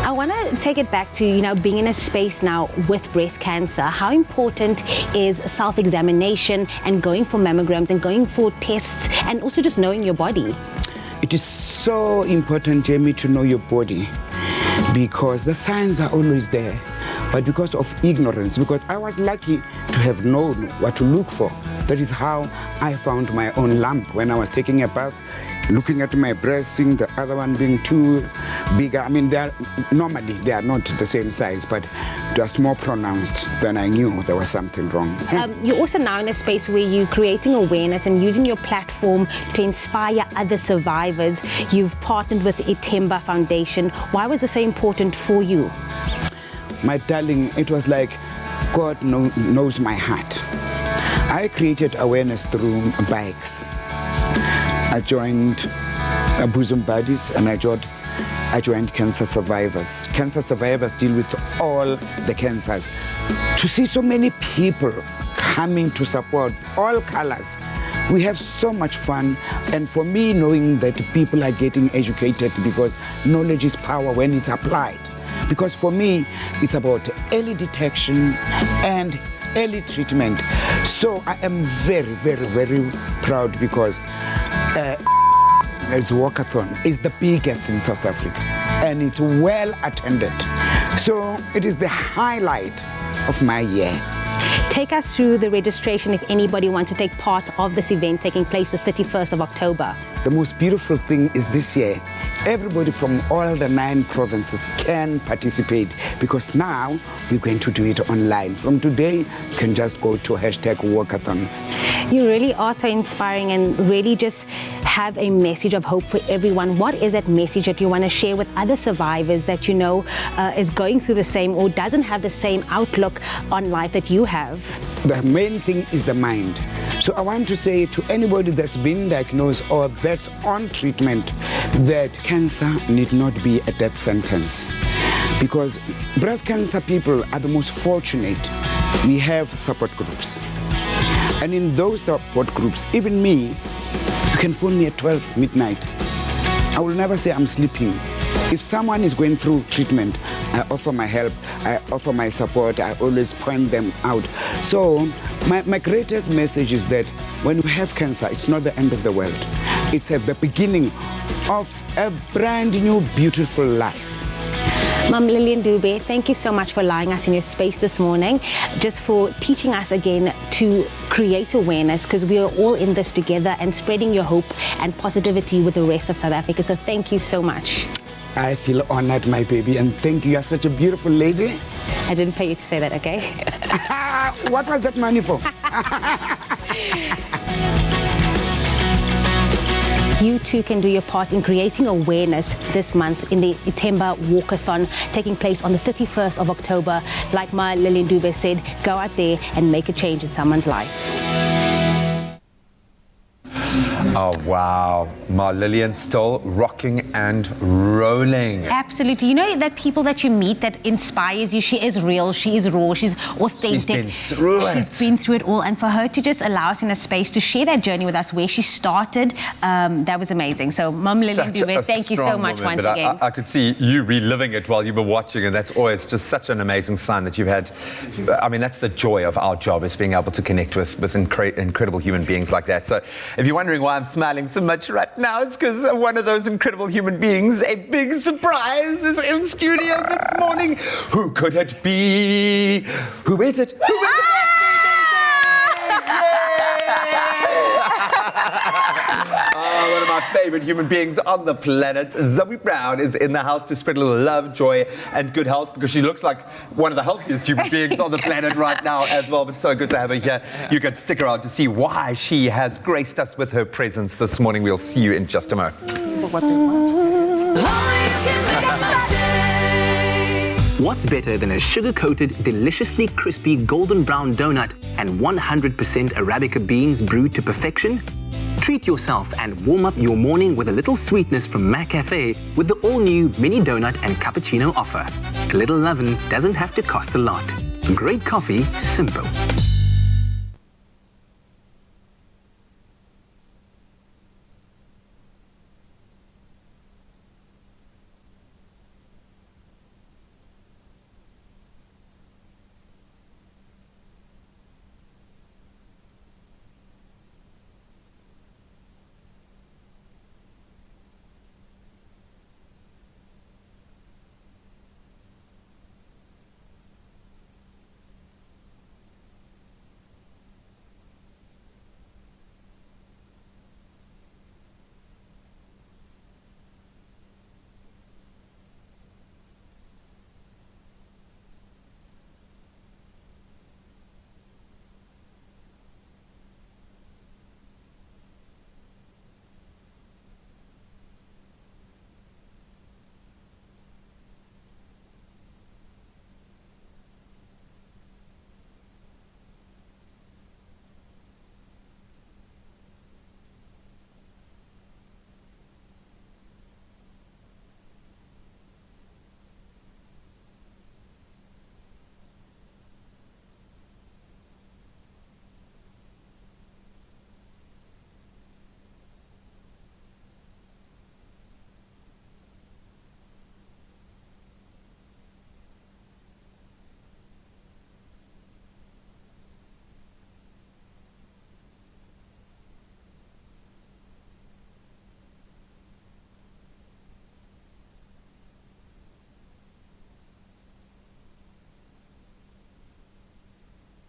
I want to take it back to, you know, being in a space now with breast cancer. How important is self-examination and going for mammograms and going for tests and also just knowing your body? It is so important, Jamie, to know your body, because the signs are always there. But because of ignorance, because I was lucky to have known what to look for. That is how I found my own lump when I was taking a bath, looking at my breast, seeing the other one being too bigger. I mean, normally they are not the same size, but just more pronounced. Then I knew there was something wrong. You're also now in a space where you're creating awareness and using your platform to inspire other survivors. You've partnered with the Itemba Foundation. Why was this so important for you? My darling, it was like God knows my heart. I created awareness through bikes. I joined Bosom Buddies and I joined cancer survivors. Cancer survivors deal with all the cancers. To see so many people coming to support all colors, we have so much fun. And for me, knowing that people are getting educated, because knowledge is power when it's applied. Because for me, it's about early detection and early treatment. So I am very, very, very proud because this walkathon is the biggest in South Africa and it's well attended. So it is the highlight of my year. Take us through the registration if anybody wants to take part of this event taking place the 31st of October. The most beautiful thing is this year, everybody from all the 9 provinces can participate, because now we're going to do it online. From today, you can just go to #walkathon. You really are so inspiring and really just have a message of hope for everyone. What is that message that you want to share with other survivors that you know is going through the same or doesn't have the same outlook on life that you have? The main thing is the mind. So I want to say to anybody that's been diagnosed or that's on treatment that cancer need not be a death sentence. Because breast cancer people are the most fortunate. We have support groups. And in those support groups, even me, you can phone me at 12 midnight. I will never say I'm sleeping. If someone is going through treatment, I offer my help, I offer my support, I always point them out. So my greatest message is that when you have cancer, it's not the end of the world. It's at the beginning of a brand new, beautiful life. Mum Lillian Dube, thank you so much for allowing us in your space this morning, just for teaching us again to create awareness, because we are all in this together, and spreading your hope and positivity with the rest of South Africa. So thank you so much. I feel honored, my baby, and thank you. You're such a beautiful lady. I didn't pay you to say that, okay? What was that money for? You too can do your part in creating awareness this month in the Itemba Walkathon taking place on the 31st of October. Like my Lillian Dube said, go out there and make a change in someone's life. Oh, wow. Ma Lillian still rocking and rolling. Absolutely. You know that people that you meet that inspires you, she is real, she is raw, she's authentic. She's been through it all. And for her to just allow us in a space to share that journey with us, where she started, that was amazing. So, Mum Lillian Dube, thank you so much once again. I could see you reliving it while you were watching, and that's always just such an amazing sign that you've had. I mean, that's the joy of our job, is being able to connect with incredible human beings like that. So, if you're wondering why I'm smiling so much right now, it's because one of those incredible human beings, a big surprise, is in studio this morning. Who could it be? Who is it? Who is it? One of my favorite human beings on the planet, Zoe Brown, is in the house to spread a little love, joy, and good health, because she looks like one of the healthiest human beings on the planet right now as well. But so good to have her here. You can stick around to see why she has graced us with her presence this morning. We'll see you in just a moment. What's better than a sugar-coated, deliciously crispy golden brown donut and 100% Arabica beans brewed to perfection? Treat yourself and warm up your morning with a little sweetness from McCafe with the all-new mini donut and cappuccino offer. A little lovin' doesn't have to cost a lot. Great coffee, simple.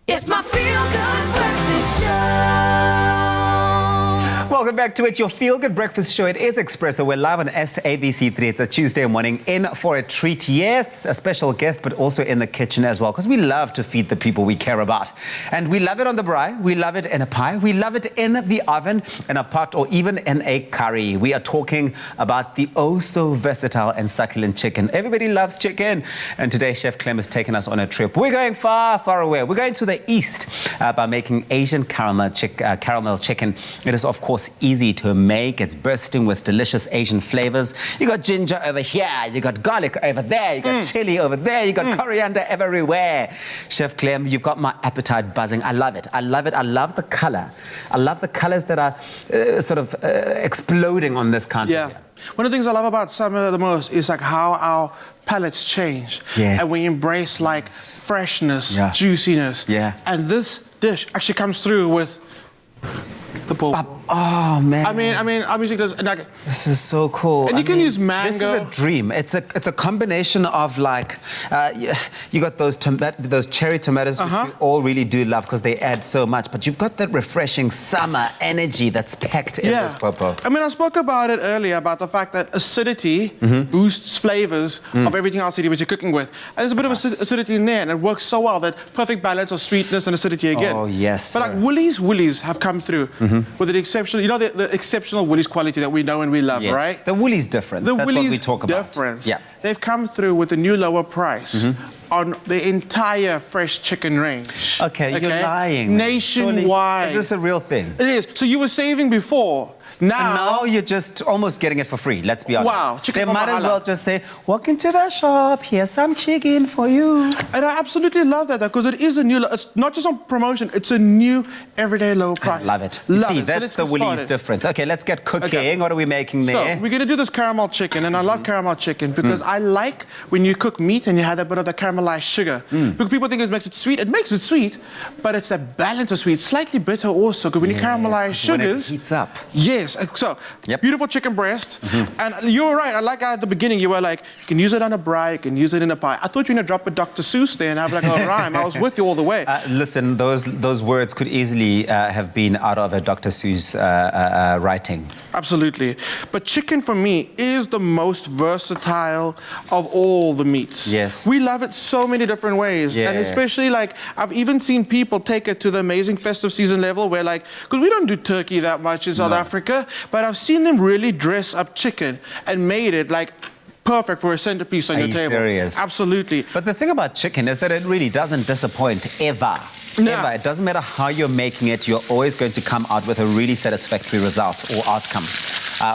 It's my feel-good breakfast show. Welcome Welcome back to it, your feel-good breakfast show. It is Expresso. We're live on SABC3. It's a Tuesday morning, in for a treat. Yes, a special guest, but also in the kitchen as well, because we love to feed the people we care about. And we love it on the braai, we love it in a pie, we love it in the oven, in a pot, or even in a curry. We are talking about the oh-so-versatile and succulent chicken. Everybody loves chicken. And today, Chef Clem has taken us on a trip. We're going far, far away. We're going to the east by making Asian caramel chicken. It is, of course, easy to make. It's bursting with delicious Asian flavors. You got ginger over here, you got garlic over there, you got chili over there, you got coriander everywhere. Chef Clem, you've got my appetite buzzing. I love it. I love it. I love the color. I love the colors that are exploding on this counter. Yeah. One of the things I love about summer the most is like how our palates change. Yeah. And we embrace like freshness, juiciness. Yeah. And this dish actually comes through with the pork. Oh man! I mean, obviously, like, this is so cool. And you can use mango. This is a dream. It's a combination of like, you got those cherry tomatoes, which we all really do love because they add so much. But you've got that refreshing summer energy that's packed in this popo. I mean, I spoke about it earlier about the fact that acidity boosts flavors of everything else that you're cooking with. And there's a bit of acidity in there, and it works so well, that perfect balance of sweetness and acidity again. Oh yes. But like Woolies have come through with an exceptional, the exceptional Woolies quality that we know and we love, right? The Woolies difference. That's what we talk about. Difference. Yeah. They've come through with a new lower price on the entire fresh chicken range. Okay, you're lying. Nationwide. Surely, is this a real thing? It is. So you were saving before. Now you're just almost getting it for free, let's be honest. Wow. They might as well just say, walk into the shop, here's some chicken for you. And I absolutely love that, because it is a new, it's not just on promotion, it's a new everyday low price. I love it. Love See, it. that's the Woolies difference. Okay, let's get cooking. Okay. What are we making there? So we're gonna do this caramel chicken, and I love caramel chicken because I like when you cook meat and you have that bit of the caramelized sugar. Because people think it makes it sweet. It makes it sweet, but it's a balance of sweet, slightly bitter also, because when you caramelize sugars, when it heats up. Yes, so beautiful chicken breast. And you were right, I like at the beginning, you were like, you can use it on a braai, you can use it in a pie. I thought you were gonna drop a Dr. Seuss there and have like a rhyme. I was with you all the way. Listen, those words could easily have been out of a Dr. Seuss writing. Absolutely. But chicken for me is the most versatile of all the meats. Yes. We love it so many different ways. Yes. And especially like, I've even seen people take it to the amazing festive season level where like, because we don't do turkey that much in South Africa, but I've seen them really dress up chicken and made it like perfect for a centerpiece on your table. Serious? Absolutely. But the thing about chicken is that it really doesn't disappoint ever. No. Ever. It doesn't matter how you're making it, you're always going to come out with a really satisfactory result or outcome,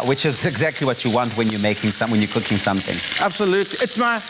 which is exactly what you want when you're making when you're cooking something. Absolutely. It's my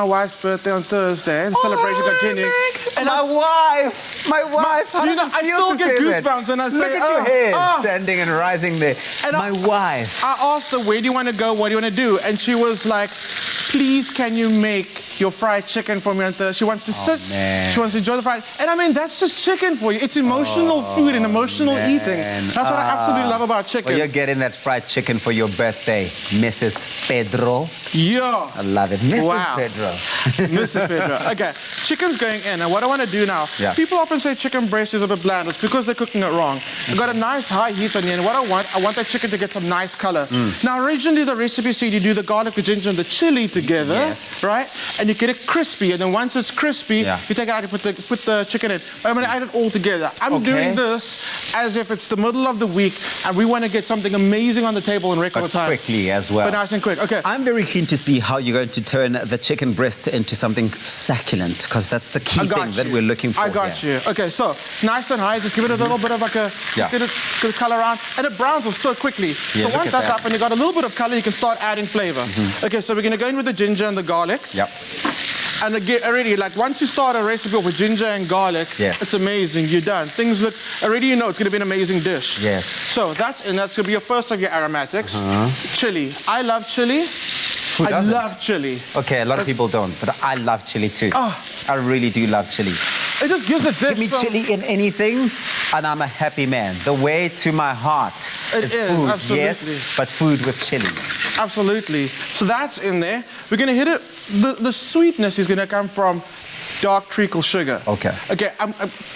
wife's birthday on Thursday, and celebration continuing. And my wife, how does it I feel still to get say goosebumps when I say, look at your hair standing and rising there. And my wife. I asked her, where do you want to go? What do you want to do? And she was like, please, can you make your fried chicken for me on Thursday? She wants to sit. Man. She wants to enjoy the fried. And I mean, that's just chicken for you. It's emotional food and emotional eating. That's what I absolutely love about chicken. Well, you're getting that fried chicken for your birthday, Mrs. Pedro. Yeah. I love it. Mrs. Wow. Pedro. Mrs. Pedro. Okay, chicken's going in, and what I want to do now, people often say chicken breast is a bit bland. It's because they're cooking it wrong. I've got a nice high heat on you, and what I want that chicken to get some nice color. Now, originally the recipe said you do the garlic, the ginger, and the chili together, right? And you get it crispy, and then once it's crispy, you take it out and put the chicken in. But I'm going to add it all together. I'm doing this as if it's the middle of the week, and we want to get something amazing on the table in record time. Quickly as well. But nice and quick. Okay. I'm very keen to see how you're going to turn the chicken breast into something succulent, because that's the key thing that we're looking for. I got you. Okay, so nice and high. Just give it a little bit of like a get it color on, and it browns so quickly. So once that's up and you got a little bit of color, you can start adding flavor. Okay, so we're gonna go in with the ginger and the garlic. Yep. And already, like once you start a recipe with ginger and garlic, it's amazing. You're done. Things look already. You know it's gonna be an amazing dish. Yes. So that's gonna be your first of your aromatics. Chili. I love chili. Who doesn't? I love chili. Okay, a lot of people don't, but I love chili too. I really do love chili. It just gives a dish. Give me chili in anything, and I'm a happy man. The way to my heart is food, absolutely. yes, but food with chili. Absolutely. So that's in there. We're going to hit it. The sweetness is going to come from dark treacle sugar. Okay. Okay,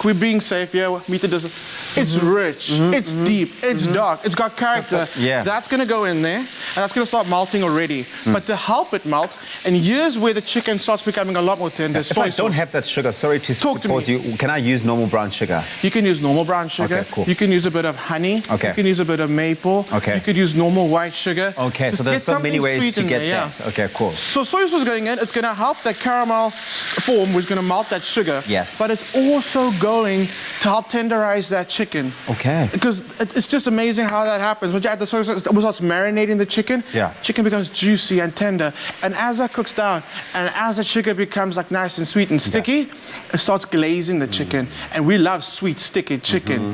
we're being safe here. Meet the distance. It's rich, it's deep, it's dark, it's got character. Yeah. That's going to go in there, and that's going to start melting already. But to help it melt, and here's where the chicken starts becoming a lot more tender. If I don't have that sugar, sorry to pause you, can I use normal brown sugar? You can use normal brown sugar. Okay, cool. You can use a bit of honey. Okay. You can use a bit of maple. Okay. You could use normal white sugar. Okay, Just so there's get so many something ways sweet to in get there, that. Okay, cool. So soy sauce is going in. It's going to help that caramel form, which is going to melt that sugar. Yes. But it's also going to help tenderize that chicken. Okay. Because it's just amazing how that happens. When you add the soy sauce, it starts marinating the chicken. Yeah. Chicken becomes juicy and tender. And as that cooks down, and as the sugar becomes like nice and sweet and sticky, it starts glazing the chicken. And we love sweet, sticky chicken.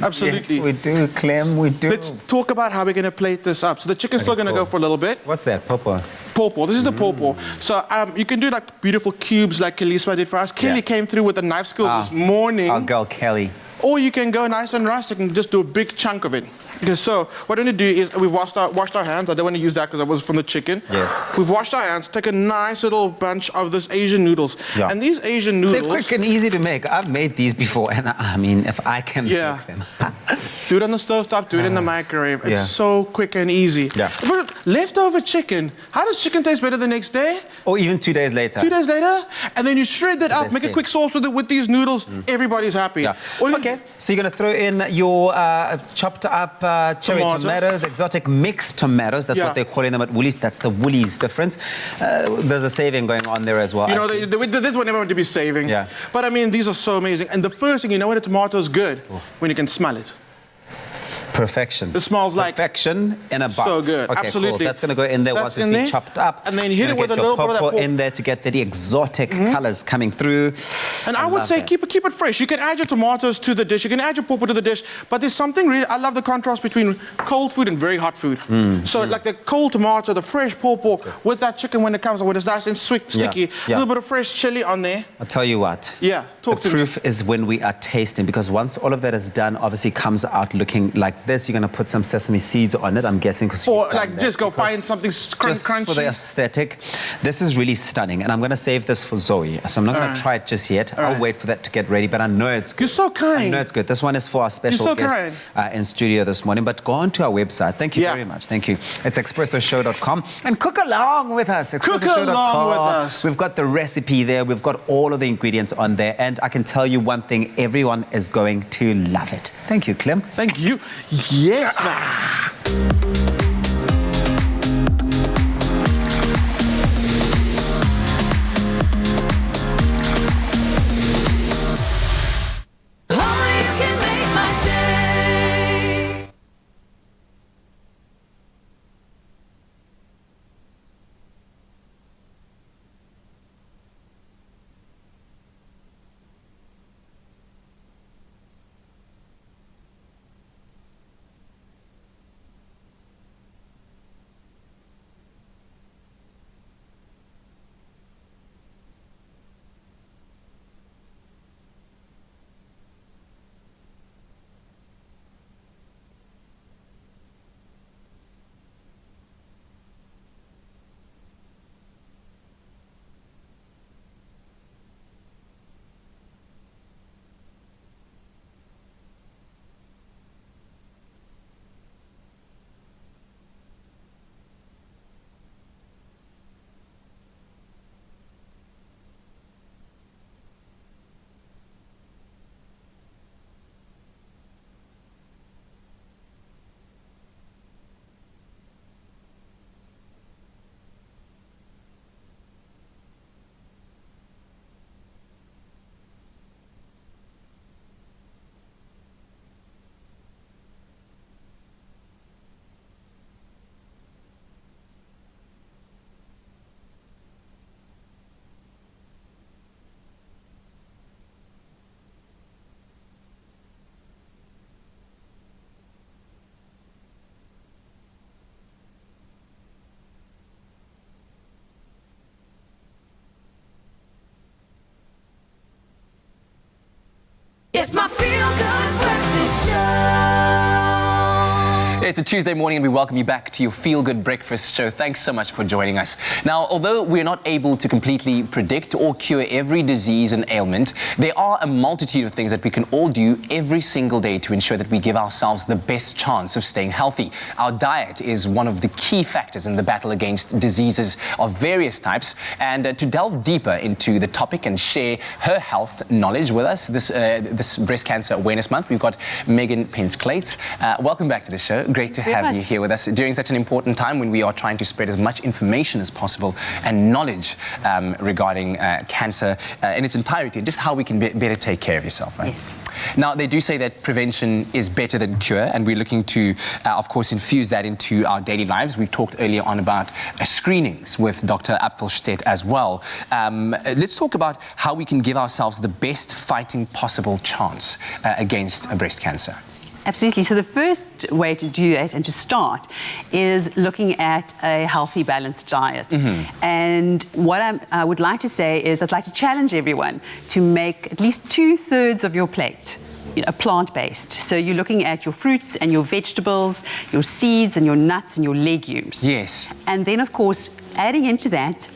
Absolutely. Yes, we do, Clem, we do. Let's talk about how we're going to plate this up. So the chicken's still going to go for a little bit. What's that, pawpaw? Pawpaw. This is the pawpaw. So you can do like beautiful cubes like Kalisma did for us. Kelly came through with the knife skills this morning. Our girl Kelly. Or you can go nice and rustic and just do a big chunk of it. Okay, so what I'm going to do is we've washed our hands. I don't want to use that because that was from the chicken. Yes. We've washed our hands. Take a nice little bunch of this Asian noodles. Yeah. And these Asian noodles... They're quick and easy to make. I've made these before, and I mean, if I can make them. Do it on the stove top, do it in the microwave. It's Yeah. so quick and easy. Yeah. But leftover chicken, how does chicken taste better the next day? Or even 2 days later. 2 days later, and then you shred that up, best make a thing. quick sauce with it with these noodles. Everybody's happy. Yeah. Okay, so you're going to throw in your chopped up cherry tomatoes, exotic mixed tomatoes. That's what they're calling them at Woolies. That's the Woolies difference. There's a saving going on there as well. You know, this one never want to be saving. Yeah. But I mean, these are so amazing. And the first thing, you know when a tomato is good? When you can smell it. Perfection. It smells like perfection in a box. So good, okay, absolutely. Cool. That's going to go in there once it's been chopped up. And then hit it with a little bit of that pawpaw in there to get the exotic colors coming through. And I would say keep it fresh. You can add your tomatoes to the dish. You can add your pawpaw to the dish. But there's something really, I love the contrast between cold food and very hot food. So like the cold tomato, the fresh pawpaw with that chicken when it comes, when it's nice and sticky, a little bit of fresh chili on there. I'll tell you what. Yeah, talk to me. The proof is when we are tasting, because once all of that is done, obviously comes out looking like this. You're going to put some sesame seeds on it, I'm guessing. Or like just go find something crunchy. For the aesthetic. This is really stunning, and I'm going to save this for Zoe. So I'm not going to try it just yet. I'll wait for that to get ready, but I know it's good. You're so kind. I know it's good. This one is for our special guest in studio this morning, but go on to our website. Thank you very much. Thank you. It's expressoshow.com, and cook along with us. Cook along with us. We've got the recipe there. We've got all of the ingredients on there, and I can tell you one thing, everyone is going to love it. Thank you, Clem. Thank you. Yes, man. It's my feel-good breakfast show. It's a Tuesday morning and we welcome you back to your Feel Good Breakfast show. Thanks so much for joining us. Now, although we're not able to completely predict or cure every disease and ailment, there are a multitude of things that we can all do every single day to ensure that we give ourselves the best chance of staying healthy. Our diet is one of the key factors in the battle against diseases of various types. And to delve deeper into the topic and share her health knowledge with us this Breast Cancer Awareness Month, we've got Megan Pence-Clates. Welcome back to the show. Great to have you here with us during such an important time when we are trying to spread as much information as possible and knowledge regarding cancer in its entirety, and just how we can better take care of yourself, right? Yes. Now, they do say that prevention is better than cure, and we're looking to, of course, infuse that into our daily lives. We've talked earlier on about screenings with Dr. Apfelstedt as well. Let's talk about how we can give ourselves the best fighting possible chance against breast cancer. Absolutely. So the first way to do that and to start is looking at a healthy, balanced diet. And what I would like to say is I'd like to challenge everyone to make at least 2/3 of your plate plant-based. So you're looking at your fruits and your vegetables, your seeds and your nuts and your legumes. Yes. And then, of course, adding into that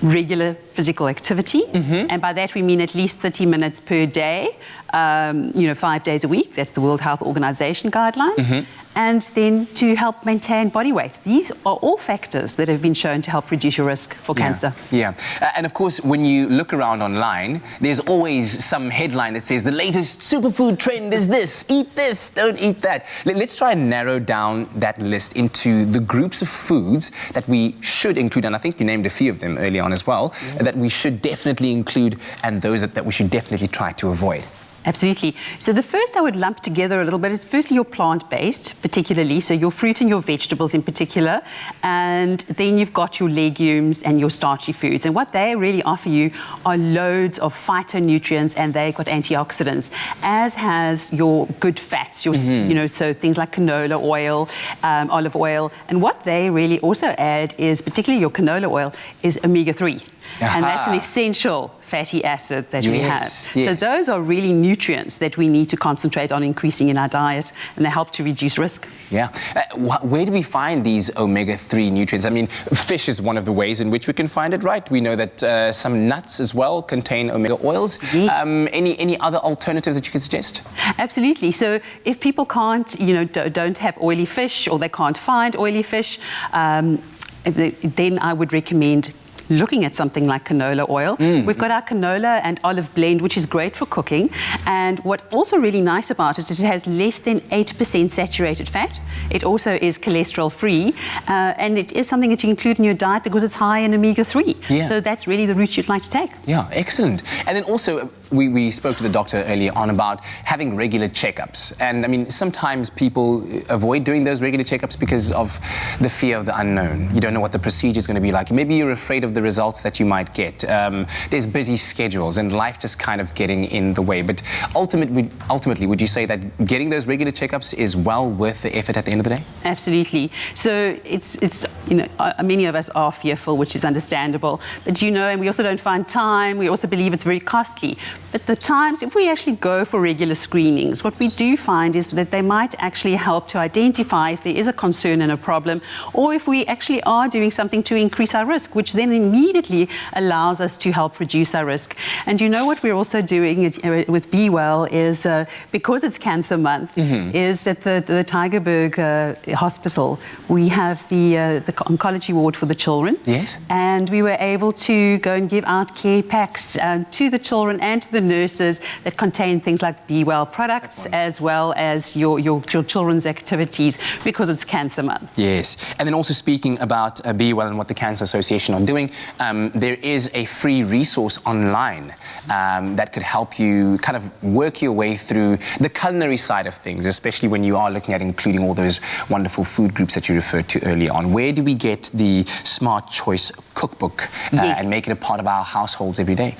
regular physical activity. And by that we mean at least 30 minutes per day, 5 days a week. That's the World Health Organization guidelines. And then to help maintain body weight. These are all factors that have been shown to help reduce your risk for cancer. Yeah, and of course, when you look around online, there's always some headline that says the latest superfood trend is this, eat this, don't eat that. Let's try and narrow down that list into the groups of foods that we should include, and I think you named a few of them early on as well, that we should definitely include, and those that we should definitely try to avoid. Absolutely. So the first I would lump together a little bit is firstly your plant-based, particularly, so your fruit and your vegetables in particular, and then you've got your legumes and your starchy foods. And what they really offer you are loads of phytonutrients, and they've got antioxidants, as has your good fats, your so things like canola oil, olive oil. And what they really also add is, particularly your canola oil, is omega-3. And that's an essential fatty acid that we have. So those are really nutrients that we need to concentrate on increasing in our diet, and they help to reduce risk. Yeah. Where do we find these omega-3 nutrients? I mean, fish is one of the ways in which we can find it, right? We know that some nuts as well contain omega oils. Any other alternatives that you can suggest? Absolutely. So if people can't, don't have oily fish, or they can't find oily fish, then I would recommend looking at something like canola oil. We've got our canola and olive blend, which is great for cooking. And what's also really nice about it is it has less than 8% saturated fat. It also is cholesterol free. And it is something that you include in your diet because it's high in omega-3. So that's really the route you'd like to take. Yeah, excellent. And then also, we spoke to the doctor earlier on about having regular checkups. And I mean, sometimes people avoid doing those regular checkups because of the fear of the unknown. You don't know what the procedure is going to be like. Maybe you're afraid of the results that you might get. There's busy schedules and life just kind of getting in the way. But ultimately, would you say that getting those regular checkups is well worth the effort at the end of the day? Absolutely. So it's many of us are fearful, which is understandable. But and we also don't find time. We also believe it's very costly. But the times, if we actually go for regular screenings, what we do find is that they might actually help to identify if there is a concern and a problem, or if we actually are doing something to increase our risk, which then immediately allows us to help reduce our risk. And what we're also doing with Be Well is, because it's Cancer Month, is at the Tygerberg Hospital, we have the oncology ward for the children. Yes. And we were able to go and give out care packs to the children and to the nurses that contain things like Be Well products, as well as your children's activities, because it's Cancer Month. Yes. And then also speaking about Be Well and what the Cancer Association are doing, there is a free resource online that could help you kind of work your way through the culinary side of things, especially when you are looking at including all those wonderful food groups that you referred to earlier on. Where do we get the Smart Choice cookbook and make it a part of our households every day?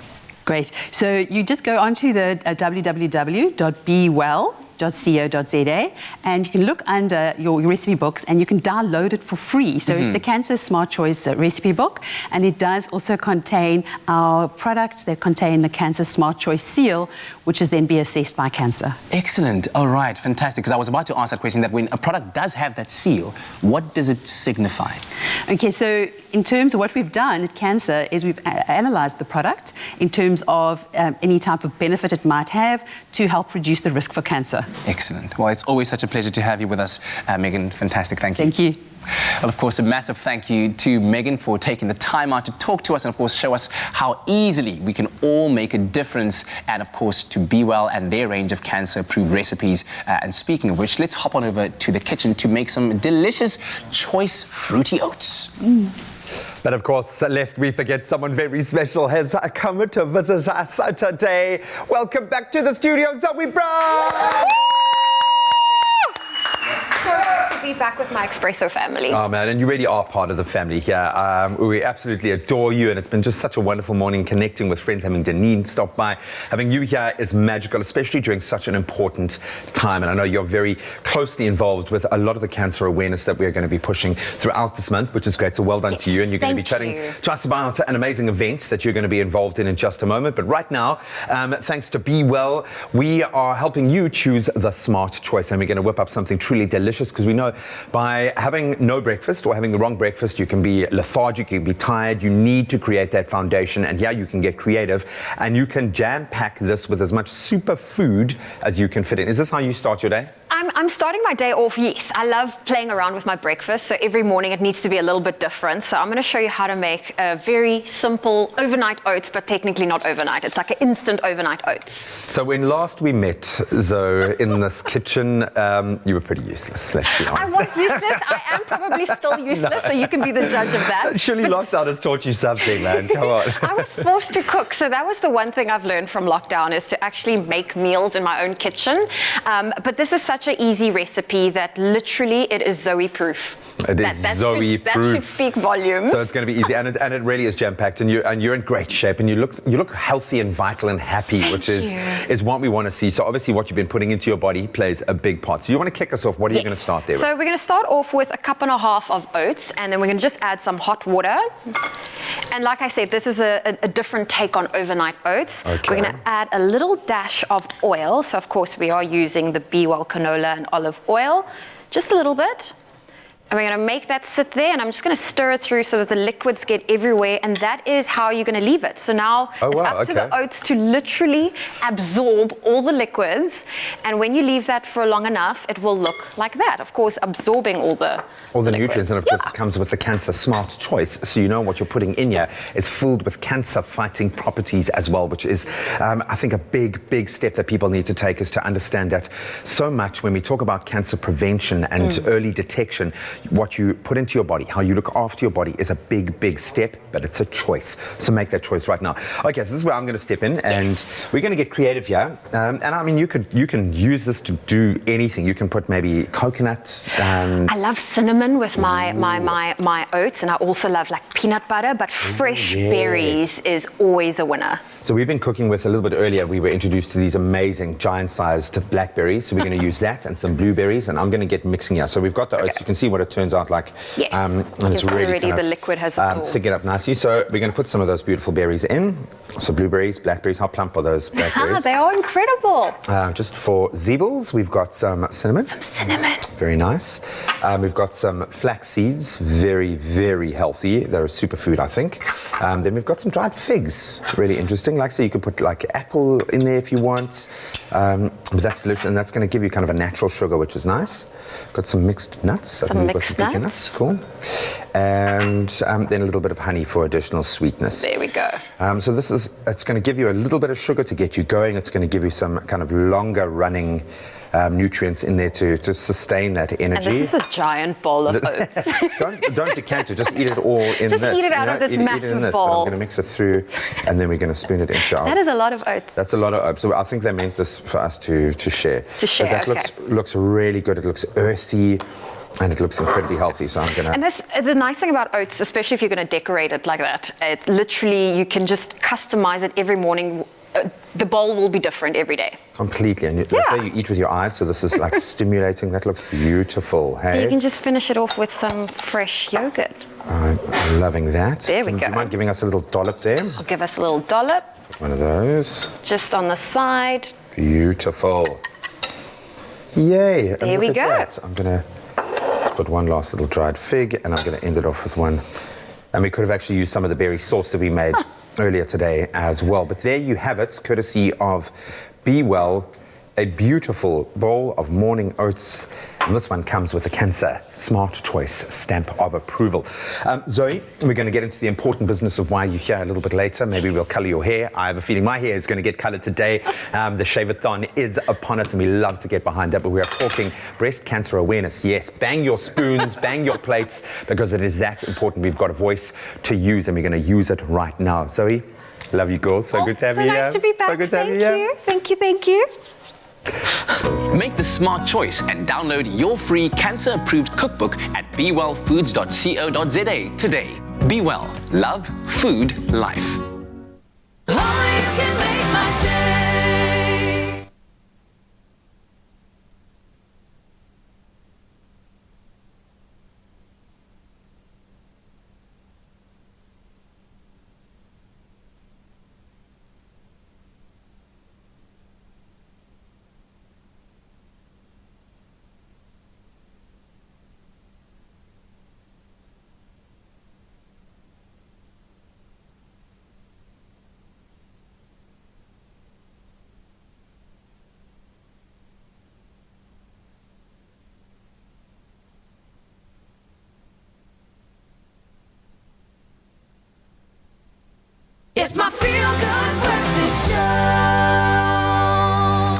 Great. So you just go onto the www.bewell.com cancersmart.co.za, and you can look under your recipe books and you can download it for free. So it's the Cancer Smart Choice recipe book, and it does also contain our products that contain the Cancer Smart Choice seal, which is then be assessed by cancer. Excellent. All right, fantastic. Because I was about to ask that question, that when a product does have that seal, what does it signify? Okay, so in terms of what we've done at Cancer is we've analysed the product in terms of any type of benefit it might have to help reduce the risk for cancer. Excellent. Well, it's always such a pleasure to have you with us, Megan. Fantastic. Thank you. Thank you. Well, of course, a massive thank you to Megan for taking the time out to talk to us and, of course, show us how easily we can all make a difference, and, of course, to Be Well and their range of cancer-approved recipes. And speaking of which, let's hop on over to the kitchen to make some delicious choice fruity oats. But of course, lest we forget, someone very special has come to visit us today. Welcome back to the studio, Zoe Brown! So nice to be back with my Expresso family. Oh man, and you really are part of the family here. We absolutely adore you, and it's been just such a wonderful morning connecting with friends, having Deneen stop by. Having you here is magical, especially during such an important time. And I know you're very closely involved with a lot of the cancer awareness that we're going to be pushing throughout this month, which is great. So well done to you. And you're going to be chatting to us about an amazing event that you're going to be involved in just a moment. But right now, thanks to Be Well, we are helping you choose the smart choice, and we're going to whip up something truly delicious, because we know by having no breakfast or having the wrong breakfast, you can be lethargic, you can be tired. You need to create that foundation, and yeah, you can get creative, and you can jam pack this with as much superfood as you can fit in. Is this how you start your day? I'm starting my day off, yes. I love playing around with my breakfast, so every morning it needs to be a little bit different. So I'm going to show you how to make a very simple overnight oats, but technically not overnight. It's like an instant overnight oats. So when last we met, Zoe, in this kitchen, you were pretty useless, let's be honest. I was useless. I am probably still useless, so you can be the judge of that. Surely lockdown has taught you something, man. Come on. I was forced to cook, so that was the one thing I've learned from lockdown, is to actually make meals in my own kitchen. But this is such an easy recipe that literally it is Zoe-proof. It is Zoe-proof. That should speak volumes. So it's going to be easy, and it really is jam-packed, and you're in great shape, and you look healthy and vital and happy, which is what we want to see. So obviously what you've been putting into your body plays a big part. So you want to kick us off. What are you going to start there with? So we're going to start off with a cup and a half of oats, and then we're going to just add some hot water. And like I said, this is a different take on overnight oats. Okay. We're going to add a little dash of oil. So of course we are using the Be Well canola and olive oil, just a little bit. And we're going to make that sit there, and I'm just going to stir it through so that the liquids get everywhere, and that is how you're going to leave it. So now it's up to the oats to literally absorb all the liquids, and when you leave that for long enough, it will look like that, of course, absorbing all the nutrients, and of course it comes with the Cancer Smart Choice, so you know what you're putting in here is filled with cancer-fighting properties as well, which is, I think, a big step that people need to take, is to understand that so much when we talk about cancer prevention and early detection, what you put into your body, how you look after your body is a big step, but it's a choice. So make that choice right now. Okay, so this is where I'm going to step in, and we're going to get creative here. And I mean, you can use this to do anything. You can put maybe coconut. I love cinnamon with my oats, and I also love like peanut butter, but fresh berries is always a winner. So we've been cooking with, a little bit earlier, we were introduced to these amazing giant-sized blackberries. So we're going to use that and some blueberries, and I'm going to get mixing here. So we've got the oats. You can see what it turns out like. Yes, and it's really already the liquid has absorbed. Thicken up nicely. So we're going to put some of those beautiful berries in. So blueberries, blackberries. How plump are those blackberries? They are incredible. Just for Zeebles, we've got some cinnamon. Some cinnamon. Very nice. We've got some flax seeds. Very healthy. They're a superfood, I think. Then we've got some dried figs. Really interesting. Like, so you can put like apple in there if you want. But that's delicious, and that's going to give you kind of a natural sugar, which is nice. Got some mixed nuts. I think we've got some pecan nuts. Cool. And then a little bit of honey for additional sweetness. There we go. So it's going to give you a little bit of sugar to get you going. It's going to give you some kind of longer running nutrients in there to sustain that energy. And this is a giant bowl of oats. don't decant it, just eat it all in this. Just eat it out of this massive bowl. But I'm going to mix it through, and then we're going to spoon it into our... That is a lot of oats. That's a lot of oats. So I think they meant this for us to share. To share, but that looks really good. It looks earthy, and it looks incredibly healthy. So I'm going to... And the nice thing about oats, especially if you're going to decorate it like that, it's literally, you can just customize it every morning. the bowl will be different every day. Completely. And let's say you eat with your eyes, so this is like stimulating. That looks beautiful. Hey? You can just finish it off with some fresh yogurt. I'm loving that. There we go. Do you mind giving us a little dollop there? I'll give us a little dollop. One of those. Just on the side. Beautiful. Yay. And There we look at go. that. I'm going to put one last little dried fig, and I'm going to end it off with one. And we could have actually used some of the berry sauce that we made earlier today as well. But there you have it, courtesy of Be Well, a beautiful bowl of morning oats. And this one comes with a Cancer Smart Choice stamp of approval. Zoe, we're going to get into the important business of why you're here a little bit later. Maybe we'll colour your hair. I have a feeling my hair is going to get coloured today. The shave-a-thon is upon us, and we love to get behind that. But we are talking breast cancer awareness. Yes, bang your spoons, bang your plates, because it is that important. We've got a voice to use, and we're going to use it right now. Zoe, love you, girls. So good to have you here. So nice to be back. So good to have you here. Thank you. Thank you. Make the smart choice and download your free cancer-approved cookbook at bewellfoods.co.za today. Be Well. Love, food, life. It's my feel-good breakfast show.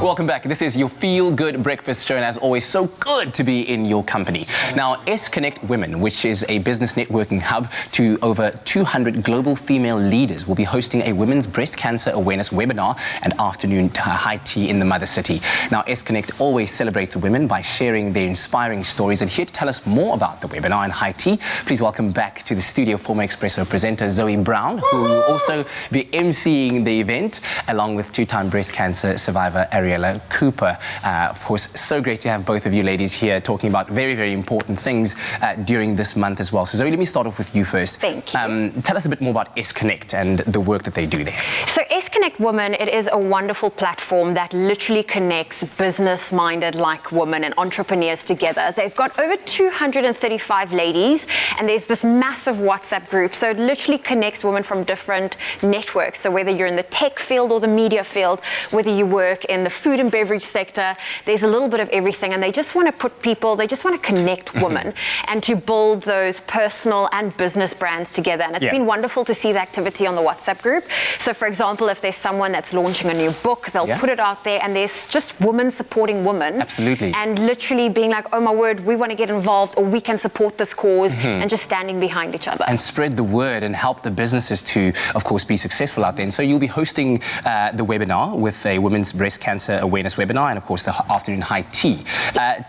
Welcome back. This is your Feel Good Breakfast Show, and as always, so good to be in your company. Now, S Connect Women, which is a business networking hub to over 200 global female leaders, will be hosting a women's breast cancer awareness webinar and afternoon high tea in the Mother City. Now, S Connect always celebrates women by sharing their inspiring stories, and here to tell us more about the webinar and high tea, please welcome back to the studio former Expresso presenter Zoe Brown, who will also be emceeing the event, along with two-time breast cancer survivor Ariella Cooper. Of course, so great to have both of you ladies here talking about very, very important things during this month as well. So Zoe, let me start off with you first. Thank you. Tell us a bit more about S Connect and the work that they do there. So S Connect Women, it is a wonderful platform that literally connects business-minded like women and entrepreneurs together. They've got over 235 ladies, and there's this massive WhatsApp group. So it literally connects women from different networks. So whether you're in the tech field or the media field, whether you work in the food and beverage sector, there's a little bit of everything, and they just want to put people, they just want to connect women and to build those personal and business brands together. And it's been wonderful to see the activity on the WhatsApp group. So for example, if there's someone that's launching a new book, they'll put it out there, and there's just women supporting women. Absolutely. And literally being like, oh my word, we want to get involved, or we can support this cause, and just standing behind each other. And spread the word and help the businesses to, of course, be successful out there. And so you'll be hosting the webinar with a women's breast cancer awareness webinar, and of course the afternoon high tea.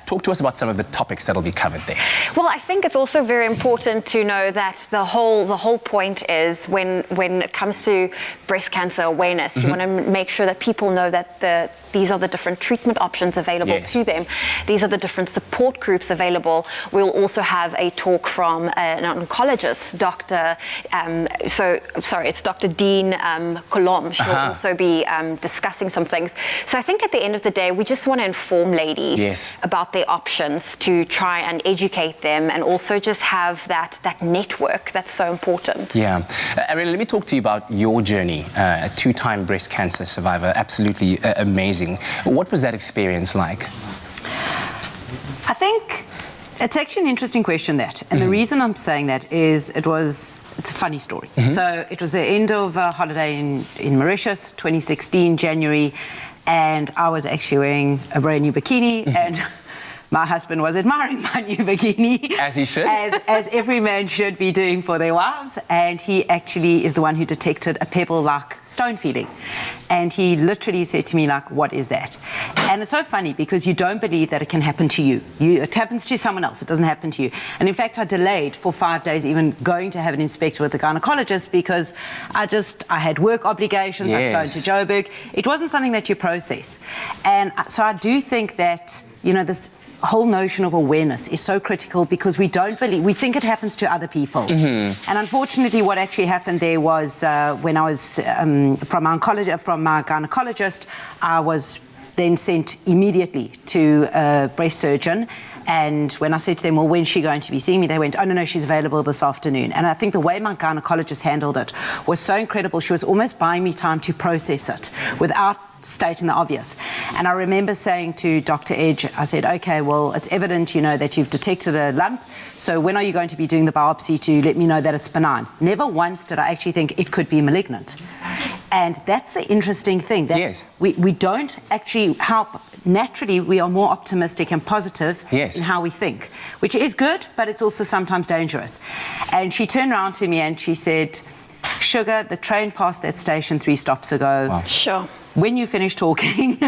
Talk to us about some of the topics that'll be covered there. Well, I think it's also very important to know that the whole point is when it comes to breast cancer awareness, you want to make sure that people know that these are the different treatment options available to them. These are the different support groups available. We'll also have a talk from an oncologist, it's Dr. Dean Kolom. She'll also be discussing some things. So I think at the end of the day, we just want to inform ladies about their options, to try and educate them, and also just have that network that's so important. Yeah. Ariella, let me talk to you about your journey. A two-time breast cancer survivor, absolutely amazing. What was that experience like? I think it's actually an interesting question, that. And the reason I'm saying that is it's a funny story. So it was the end of a holiday in Mauritius, 2016, January, and I was actually wearing a brand new bikini, and my husband was admiring my new bikini. As he should. As every man should be doing for their wives. And he actually is the one who detected a pebble-like stone feeling. And he literally said to me, like, what is that? And it's so funny because you don't believe that it can happen to you. It happens to someone else. It doesn't happen to you. And in fact, I delayed for 5 days even going to have it inspected with the gynecologist because I had work obligations. I'd gone to Joburg. It wasn't something that you process. And so I do think that, you know, this whole notion of awareness is so critical because we think it happens to other people. And unfortunately, what actually happened there was when I was from my gynecologist, I was then sent immediately to a breast surgeon. And when I said to them, well, when's she going to be seeing me? They went, oh, no, she's available this afternoon. And I think the way my gynecologist handled it was so incredible. She was almost buying me time to process it without stating the obvious. And I remember saying to Dr. Edge, I said, okay, well, it's evident, you know, that you've detected a lump. So when are you going to be doing the biopsy to let me know that it's benign? Never once did I actually think it could be malignant. And that's the interesting thing, that we don't actually help. Naturally, we are more optimistic and positive in how we think, which is good, but it's also sometimes dangerous. And she turned around to me and she said, Sugar, the train passed that station 3 stops ago. Wow. Sure. When you finish talking,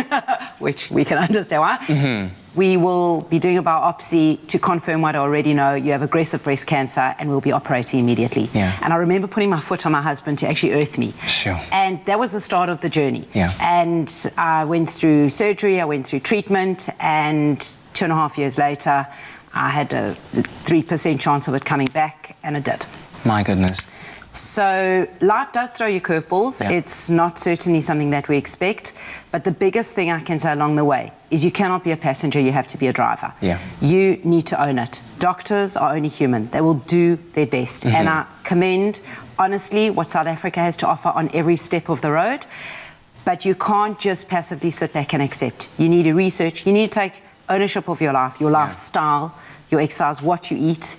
which we can understand why, we will be doing a biopsy to confirm what I already know. You have aggressive breast cancer and we'll be operating immediately. And I remember putting my foot on my husband to actually earth me. And that was the start of the journey. And I went through surgery, I went through treatment, and 2.5 years later, I had a 3% chance of it coming back, and it did. My goodness. So life does throw you curveballs. It's not certainly something that we expect. But the biggest thing I can say along the way is you cannot be a passenger, you have to be a driver. You need to own it. Doctors are only human. They will do their best. And I commend, honestly, what South Africa has to offer on every step of the road. But you can't just passively sit back and accept. You need to research. You need to take ownership of your life, your lifestyle, your exercise, what you eat,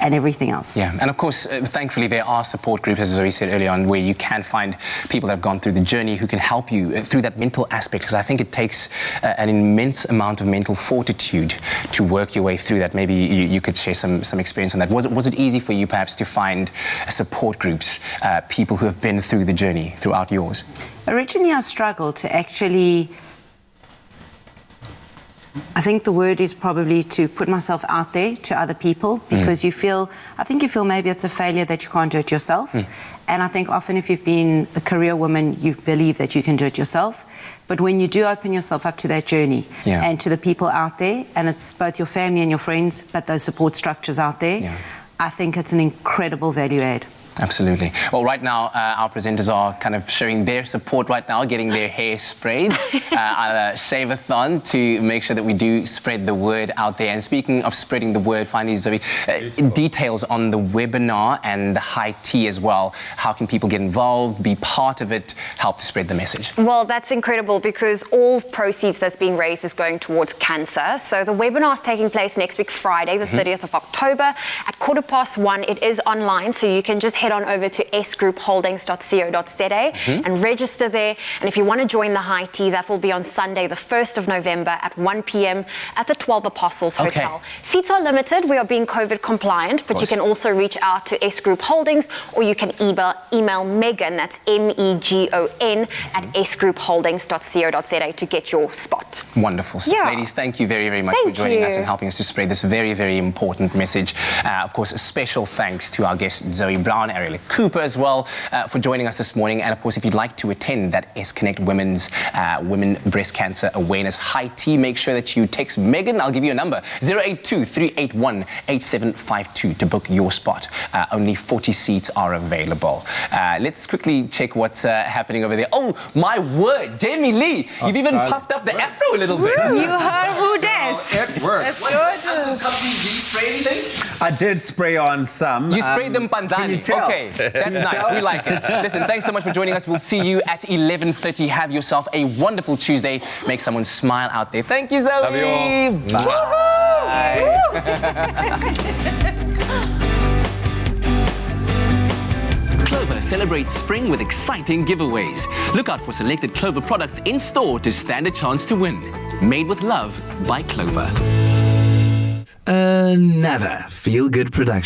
and everything else. And of course, thankfully, there are support groups, as Zoe said earlier on, where you can find people that have gone through the journey who can help you through that mental aspect, because I think it takes an immense amount of mental fortitude to work your way through that. Maybe you could share some experience on that. Was it easy for you, perhaps, to find support groups, people who have been through the journey throughout yours? Originally, I struggled to actually... I think the word is probably to put myself out there to other people, because you feel maybe it's a failure that you can't do it yourself. And I think often if you've been a career woman, you believe that you can do it yourself. But when you do open yourself up to that journey and to the people out there, and it's both your family and your friends, but those support structures out there, I think it's an incredible value add. Absolutely. Well, right now, our presenters are kind of showing their support right now, getting their hair sprayed, a shave-a-thon to make sure that we do spread the word out there. And speaking of spreading the word, finally, Zoe, details on the webinar and the high tea as well. How can people get involved, be part of it, help to spread the message? Well, that's incredible because all proceeds that's being raised is going towards cancer. So the webinar is taking place next week, Friday, the 30th of October at 1:15. It is online, so you can just head on over to sgroupholdings.co.za and register there. And if you want to join the high tea, that will be on Sunday, the 1st of November at 1 p.m. at the 12 Apostles Hotel. Seats are limited. We are being COVID compliant, but you can also reach out to S Group Holdings, or you can email Megan, that's MEGON, at sgroupholdings.co.za to get your spot. Wonderful. Ladies, thank you very, very much for joining us and helping us to spread this very, very important message. Of course, a special thanks to our guest, Zoe Brown, Ariel Cooper as well, for joining us this morning. And of course, if you'd like to attend that S-Connect Women Breast Cancer Awareness High Tea, make sure that you text Megan. I'll give you a number, 082-381-8752 to book your spot. Only 40 seats are available. Let's quickly check what's happening over there. Oh, my word, Jamie Lee, you've even puffed up the afro a little bit. You heard who does. It worked. Did you spray anything? I did spray on some. You sprayed them pandani. Okay, that's nice. We like it. Listen, thanks so much for joining us. We'll see you at 11:30. Have yourself a wonderful Tuesday. Make someone smile out there. Thank you, Zoe. Love you all. Bye. Clover celebrates spring with exciting giveaways. Look out for selected Clover products in store to stand a chance to win. Made with love by Clover. Another feel-good production.